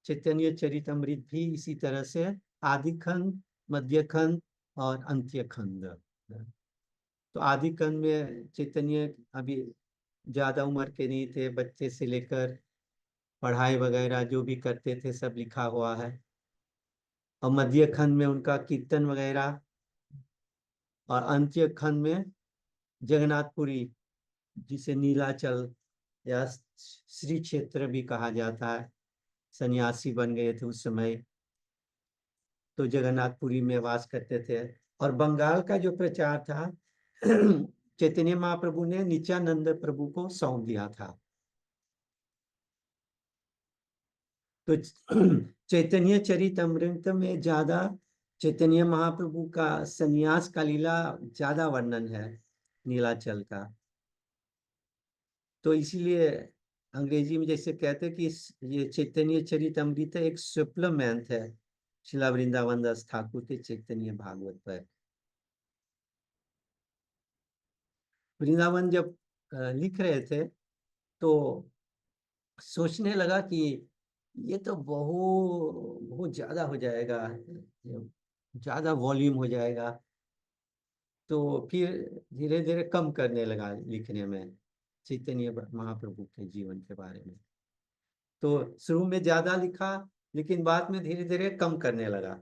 चैतन्य चरितमृत भी इसी तरह से आदि खंड, मध्य खंड और अंत्य खंड। तो आदि खंड में चैतन्य अभी ज्यादा उम्र के नहीं थे, बच्चे से लेकर पढ़ाई वगैरह जो भी करते थे सब लिखा हुआ है। और मध्य खंड में उनका कीर्तन वगैरह, और अंत्य खंड में जगन्नाथपुरी जिसे नीलाचल या श्री क्षेत्र भी कहा जाता है, सन्यासी बन गए थे उस समय तो जगन्नाथपुरी में वास करते थे। और बंगाल का जो प्रचार था चैतन्य महाप्रभु ने नित्यानंद प्रभु को सौंप दिया था। तो चैतन्य चरितमृत में ज्यादा चैतन्य महाप्रभु का संन्यास का लीला ज्यादा वर्णन है नीलाचल का। तो इसीलिए अंग्रेजी में जैसे कहते हैं कि ये चैतन्य चरितमृत एक सप्लीमेंट है श्रीला वृंदावन दास ठाकुर के चैतन्य भागवत पर। वृंदावन जब लिख रहे थे तो सोचने लगा कि ये तो बहुत ज्यादा हो जाएगा, ज्यादा वॉल्यूम हो जाएगा। तो फिर धीरे धीरे कम करने लगा लिखने में चैतन्य महाप्रभु के जीवन के बारे में। तो शुरू में ज्यादा लिखा लेकिन बाद में धीरे धीरे कम करने लगा।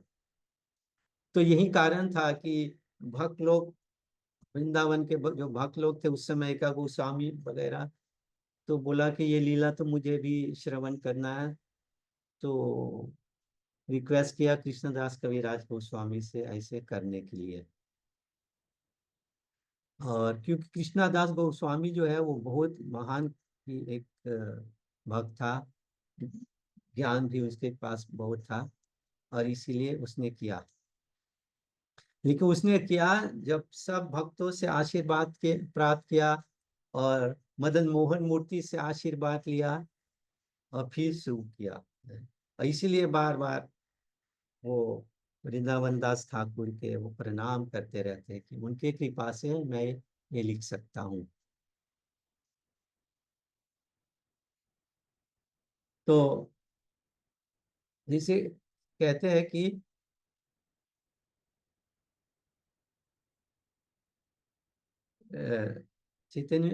तो यही कारण था कि भक्त लोग, वृंदावन के जो भक्त लोग थे उस समय का गोस्वामी वगैरह, तो बोला कि ये लीला तो मुझे भी श्रवण करना है। तो रिक्वेस्ट किया कृष्णदास कविराज गोस्वामी से ऐसे करने के लिए। और क्योंकि कृष्णदास गोस्वामी जो है वो बहुत महान एक भक्त था, ज्ञान भी उसके पास बहुत था, और इसीलिए उसने किया। लेकिन उसने किया जब सब भक्तों से आशीर्वाद के प्राप्त किया और मदन मोहन मूर्ति से आशीर्वाद लिया और फिर शुरू किया। और इसीलिए बार बार वो वृंदावन दास ठाकुर के वो प्रणाम करते रहते हैं कि उनके कृपा से मैं ये लिख सकता हूँ। तो जिसे कहते हैं कि चैतन्य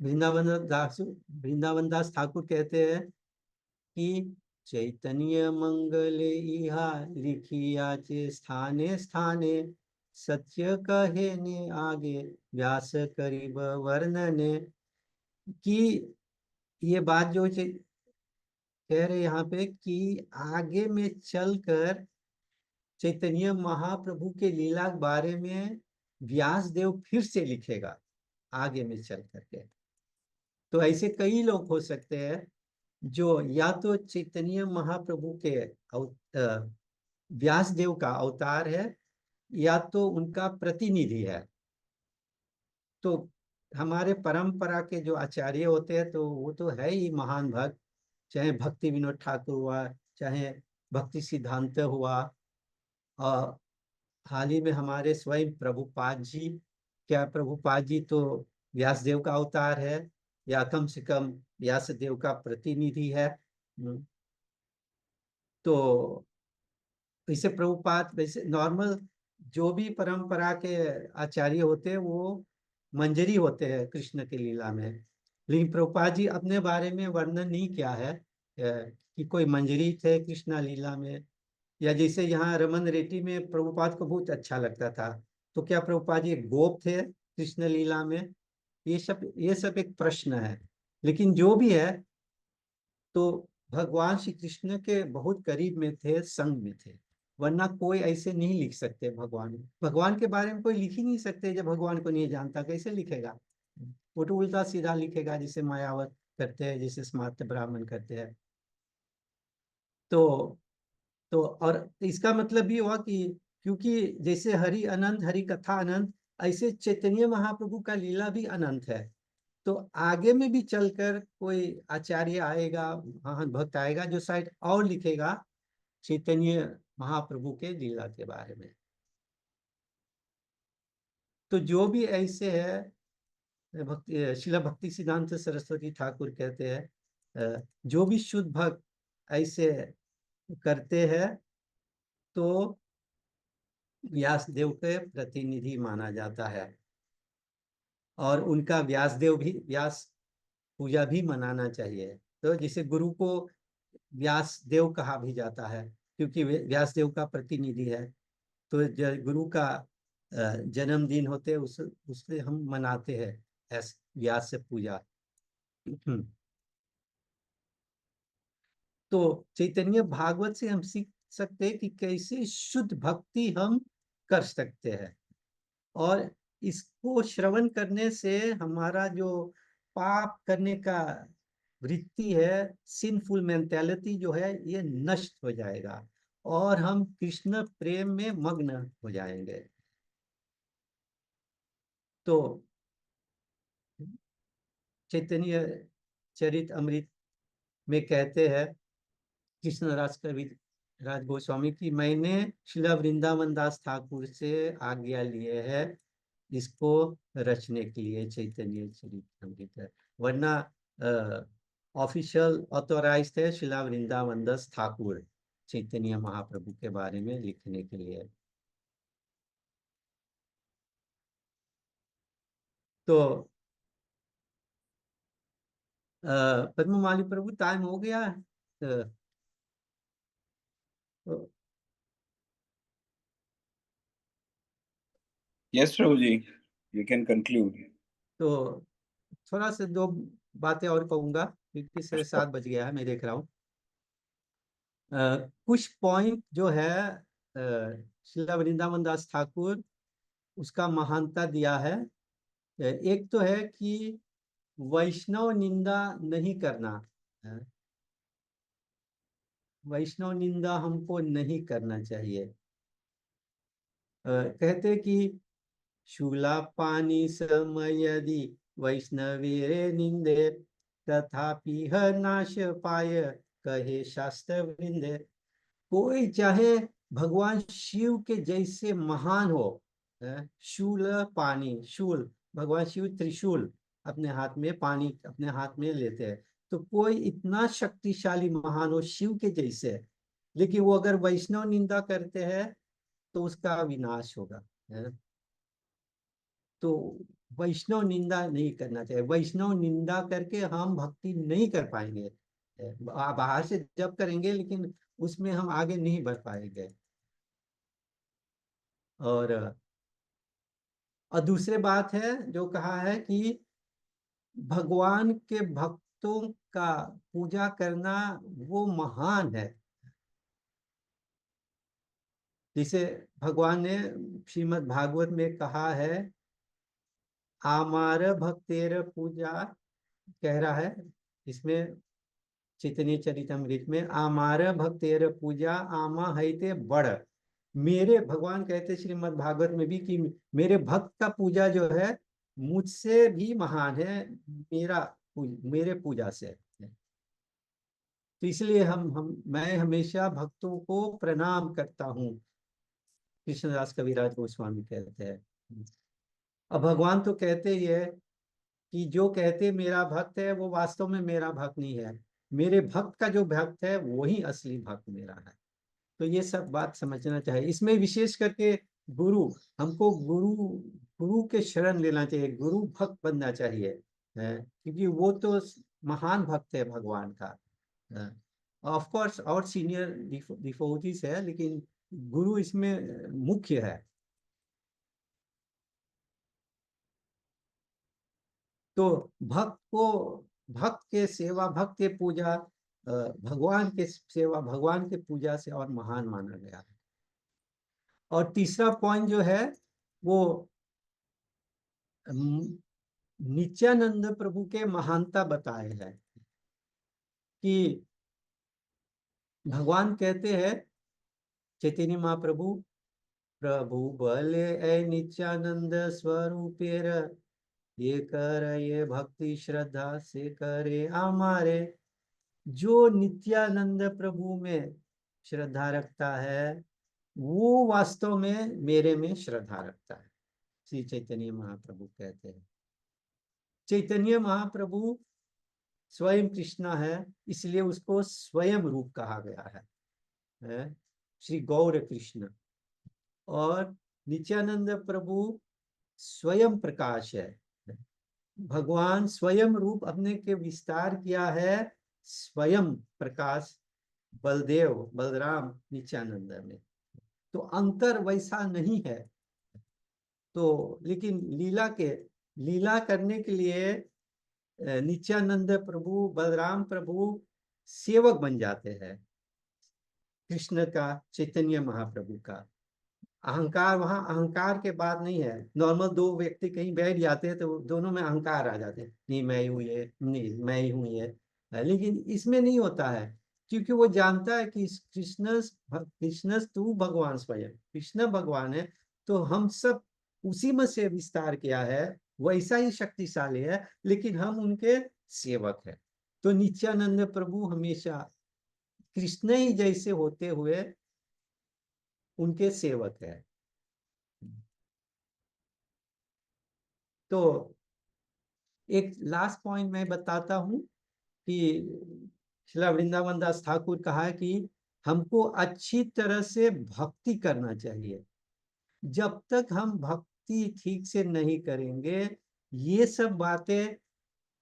वृंदावन दास ठाकुर कहते हैं कि चैतन्य मंगले इहा लिखिया चे स्थाने स्थाने, सत्य कहे ने आगे व्यास करीब वर्णने। कि ये बात जो कह रहे यहाँ पे कि आगे में चलकर चैतन्य महाप्रभु के लीला के बारे में व्यास देव फिर से लिखेगा आगे में चल करके। तो ऐसे कई लोग हो सकते हैं जो या तो चैतन्य महाप्रभु के व्यास देव का अवतार है या तो उनका प्रतिनिधि है। तो हमारे परंपरा के जो आचार्य होते हैं तो वो तो है ही महान भक्त, चाहे भक्ति विनोद ठाकुर हुआ, चाहे भक्ति सिद्धांत हुआ, और हाल ही में हमारे स्वयं प्रभुपाद जी, क्या प्रभुपाद जी तो व्यासदेव का अवतार है या कम से कम व्यासदेव का प्रतिनिधि है। तो इसे प्रभुपाद, वैसे नॉर्मल जो भी परंपरा के आचार्य होते हैं वो मंजरी होते हैं कृष्ण की लीला में। लेकिन प्रभुपाद जी अपने बारे में वर्णन नहीं किया है कि कोई मंजरी थे कृष्णा लीला में, या जैसे यहाँ रमन रेड्डी में प्रभुपाद को बहुत अच्छा लगता था, तो क्या प्रभुपाद जी गोप थे कृष्ण लीला में? ये सब एक प्रश्न है। लेकिन जो भी है, तो भगवान श्री कृष्ण के बहुत करीब में थे, संग में थे, वरना कोई ऐसे नहीं लिख सकते। भगवान के बारे में कोई लिख ही नहीं सकते। जब भगवान को नहीं जानता कैसे लिखेगा? वो तो उल्टा सीधा लिखेगा, जिसे मायावत करते हैं, जिसे स्मार्त ब्राह्मण करते हैं। तो और इसका मतलब भी हुआ कि क्योंकि जैसे हरि अनंत, हरि कथा अनंत, ऐसे चैतन्य महाप्रभु का लीला भी अनंत है। तो आगे में भी चलकर कोई आचार्य आएगा, महान भक्त आएगा जो शायद और लिखेगा चैतन्य महाप्रभु के लीला के बारे में। तो जो भी ऐसे है, शिला भक्ति सिद्धांत सरस्वती ठाकुर कहते हैं जो भी शुद्ध भक्त ऐसे करते हैं तो व्यासदेव के प्रतिनिधि माना जाता है, और उनका व्यास पूजा भी मनाना चाहिए। तो जिसे गुरु को व्यासदेव कहा भी जाता है क्योंकि व्यासदेव का प्रतिनिधि है। तो गुरु का जन्मदिन होते उससे हम मनाते हैं व्यास से पूजा। तो चैतन्य भागवत से हम सीख सकते हैं कि कैसे शुद्ध भक्ति हम कर सकते हैं, और इसको श्रवण करने से हमारा जो पाप करने का वृत्ति है, सिंफुल मेंटालिटी जो है, ये नष्ट हो जाएगा और हम कृष्ण प्रेम में मग्न हो जाएंगे। तो चैतन्य चरित अमृत में कहते हैं कृष्ण राज कवि राज गोस्वामी की, मैंने श्रील वृंदावन दास ठाकुर से आज्ञा लिए है इसको रचने के लिए, चैतन्य चरितामृत है, वरना ऑफिशियल ऑथोराइज थे श्रील वृंदावन दास ठाकुर चैतन्य महाप्रभु के बारे में लिखने के लिए। तो पद्ममाली प्रभु टाइम हो गया। तो yes Prabhu ji, you can conclude. तो थोड़ा सा दो बातें और कहूंगा क्योंकि 7:30 बज गया है, मैं देख रहा हूँ। कुछ पॉइंट जो है श्रील वृंदावन दास ठाकुर उसका महानता दिया है। एक तो है कि वैष्णव निंदा नहीं करना, वैष्णव निंदा हमको नहीं करना चाहिए। कहते कि शूला पानी समय यदि वैष्णवेरे निंदे तथापि ह नाश पाय कहे शास्त्र वृंदे। कोई चाहे भगवान शिव के जैसे महान हो, शूल पानी, शूल भगवान शिव त्रिशूल अपने हाथ में, पानी अपने हाथ में लेते हैं, तो कोई इतना शक्तिशाली महान हो शिव के जैसे, लेकिन वो अगर वैष्णव निंदा करते हैं तो उसका विनाश होगा। तो वैष्णव निंदा नहीं करना चाहिए। वैष्णव निंदा करके हम भक्ति नहीं कर पाएंगे, बाहर से जब करेंगे लेकिन उसमें हम आगे नहीं बढ़ पाएंगे। और दूसरी बात है जो कहा है कि भगवान के भक्तों का पूजा करना वो महान है। जिसे भगवान ने श्रीमद् भागवत में कहा है, आमार भक्तेर पूजा, कह रहा है इसमें चैतन्य चरितमृत में, आमार भक्तेर पूजा आमा हैते बड़। मेरे भगवान कहते श्रीमद् भागवत में भी कि मेरे भक्त का पूजा जो है मुझसे भी महान है, मेरे पूजा से। तो इसलिए मैं हमेशा भक्तों को प्रणाम करता हूँ, कृष्णदास कविराज गोस्वामी कहते हैं। अब भगवान तो कहते ही है कि जो कहते मेरा भक्त है वो वास्तव में मेरा भक्त नहीं है, मेरे भक्त का जो भक्त है वही असली भक्त मेरा है। तो ये सब बात समझना चाहिए। इसमें विशेष करके गुरु, हमको गुरु के शरण लेना चाहिए, गुरु भक्त बनना चाहिए, क्योंकि वो तो महान भक्त है भगवान का। ऑफ कोर्स और सीनियर डिवोटीज है, लेकिन गुरु इसमें मुख्य है। तो भक्त के सेवा, भक्त के पूजा भगवान के सेवा, भगवान के पूजा से और महान माना गया है। और तीसरा पॉइंट जो है वो नित्यानंद प्रभु के महानता बताए हैं कि भगवान कहते हैं चैतन्य महाप्रभु, प्रभु बले ऐ नित्यानंद स्वरूपेर, ये कर ये भक्ति श्रद्धा से करे हमारे। जो नित्यानंद प्रभु में श्रद्धा रखता है वो वास्तव में मेरे में श्रद्धा रखता है, श्री चैतन्य महाप्रभु कहते हैं। चैतन्य महाप्रभु स्वयं कृष्ण है, इसलिए उसको स्वयं रूप कहा गया है, श्री गौर कृष्ण। और नित्यानंद प्रभु स्वयं प्रकाश है, भगवान स्वयं रूप अपने के विस्तार किया है, स्वयं प्रकाश बलदेव बलराम नित्यानंद में। तो अंतर वैसा नहीं है। तो लेकिन लीला करने के लिए नित्यानंद प्रभु बलराम प्रभु सेवक बन जाते हैं कृष्ण का, चैतन्य महाप्रभु का। अहंकार, वहाँ अहंकार के बाद नहीं है। नॉर्मल दो व्यक्ति कहीं बैठ जाते हैं तो दोनों में अहंकार आ जाते हैं, नहीं मैं ही हूँ ये, नहीं मैं ही हूँ ये। लेकिन इसमें नहीं होता है, क्योंकि वो जानता है कि कृष्ण तू भगवान स्वयं, कृष्ण भगवान है, तो हम सब उसी में से विस्तार किया है, वैसा ही शक्तिशाली है, लेकिन हम उनके सेवक हैं। तो नित्यानंद प्रभु हमेशा कृष्ण ही जैसे होते हुए उनके सेवक है। तो एक लास्ट पॉइंट मैं बताता हूँ कि श्रील वृंदावन दास ठाकुर कहा है कि हमको अच्छी तरह से भक्ति करना चाहिए। जब तक हम भक्ति ठीक से नहीं करेंगे, ये सब बातें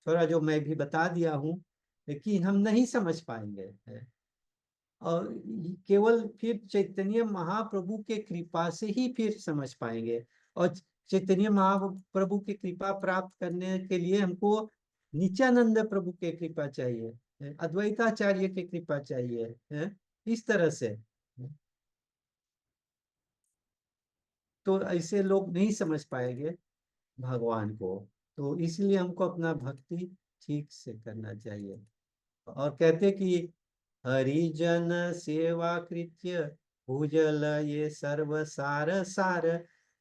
थोड़ा जो मैं भी बता दिया हूँ, लेकिन हम नहीं समझ पाएंगे। और केवल फिर चैतन्य महाप्रभु के कृपा से ही फिर समझ पाएंगे। और चैतन्य महाप्रभु की कृपा प्राप्त करने के लिए हमको नित्यानंद प्रभु के कृपा चाहिए, अद्वैताचार्य की कृपा चाहिए, इस तरह से। तो ऐसे लोग नहीं समझ पाएंगे भगवान को। तो इसलिए हमको अपना भक्ति ठीक से करना चाहिए। और कहते कि हरिजन सेवा कृत्य भूजल ये सर्व सार सार।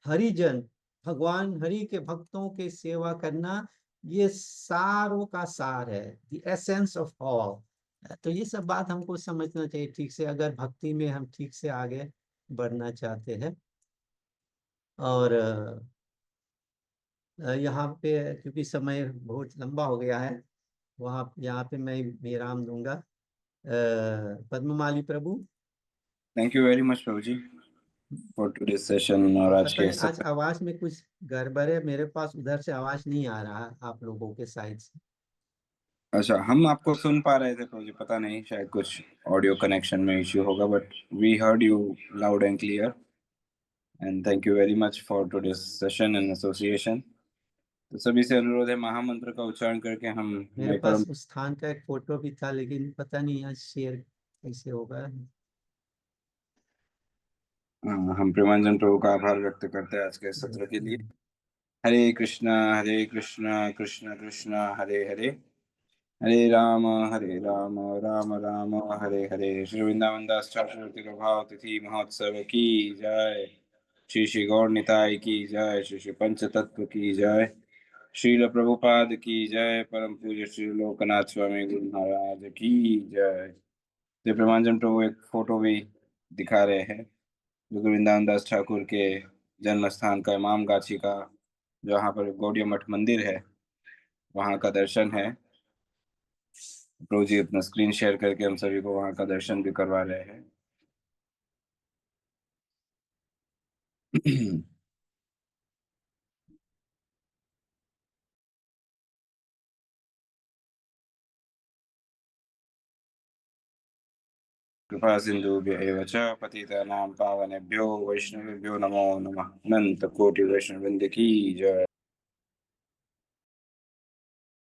हरिजन, भगवान हरि के भक्तों के सेवा करना, ये सारों का सार है, द एसेंस ऑफ ऑल। तो ये सब बात हमको समझना चाहिए ठीक से, अगर भक्ति में हम ठीक से आगे बढ़ना चाहते हैं। और यहाँ पे क्योंकि समय बहुत लंबा हो गया है, वहाँ यहाँ पे मैं विराम दूंगा। Padmamali Prabhu. Thank you very much Prabhu ji for today's session. और आज पता के नहीं आज आवाज में कुछ गड़बड़ है, मेरे पास उधर से आवाज नहीं आ रहा आप लोगों के साइड से। अच्छा, हम आपको सुन पा रहे थे प्रभु जी, पता नहीं शायद कुछ ऑडियो कनेक्शन में इश्यू होगा, but we heard you loud and clear and thank you very much for today's session and association. तो सभी से अनुरोध है महामंत्र का उच्चारण करके हम मेरे नए पास परम उस स्थान का एक फोटो भी था, लेकिन पता नहीं आज शेयर कैसे होगा। हम प्रेमानंद प्रभु का आभार व्यक्त करते हैं आज के सत्र के लिए। हरे कृष्णा कृष्ण कृष्ण हरे हरे, हरे राम राम राम हरे हरे। श्री वृंदावन दास ठाकुर तिरुभाव तिथि महोत्सव की जय। श्री श्री गौर निताय की जय। श्री श्री पंच तत्व की जय। श्रील प्रभुपाद की जय। परम पूज्य श्री लोकनाथ स्वामी गुरु महाराज की जय। जय प्रेमानंद प्रभु एक फोटो भी दिखा रहे हैं जो वृंदावन दास ठाकुर के जन्म स्थान का इमाम गाछी का, जहाँ पर गौड़िया मठ मंदिर है, वहाँ का दर्शन है। प्रभु जी अपना स्क्रीन शेयर करके हम सभी को वहाँ का दर्शन भी करवा रहे हैं। कृपा सिंधुभ्यैव च पतितानां पावनेभ्यो वैष्णवेभ्यो नमो नमः। अनंत कोटि वैष्णव वृंद की जय।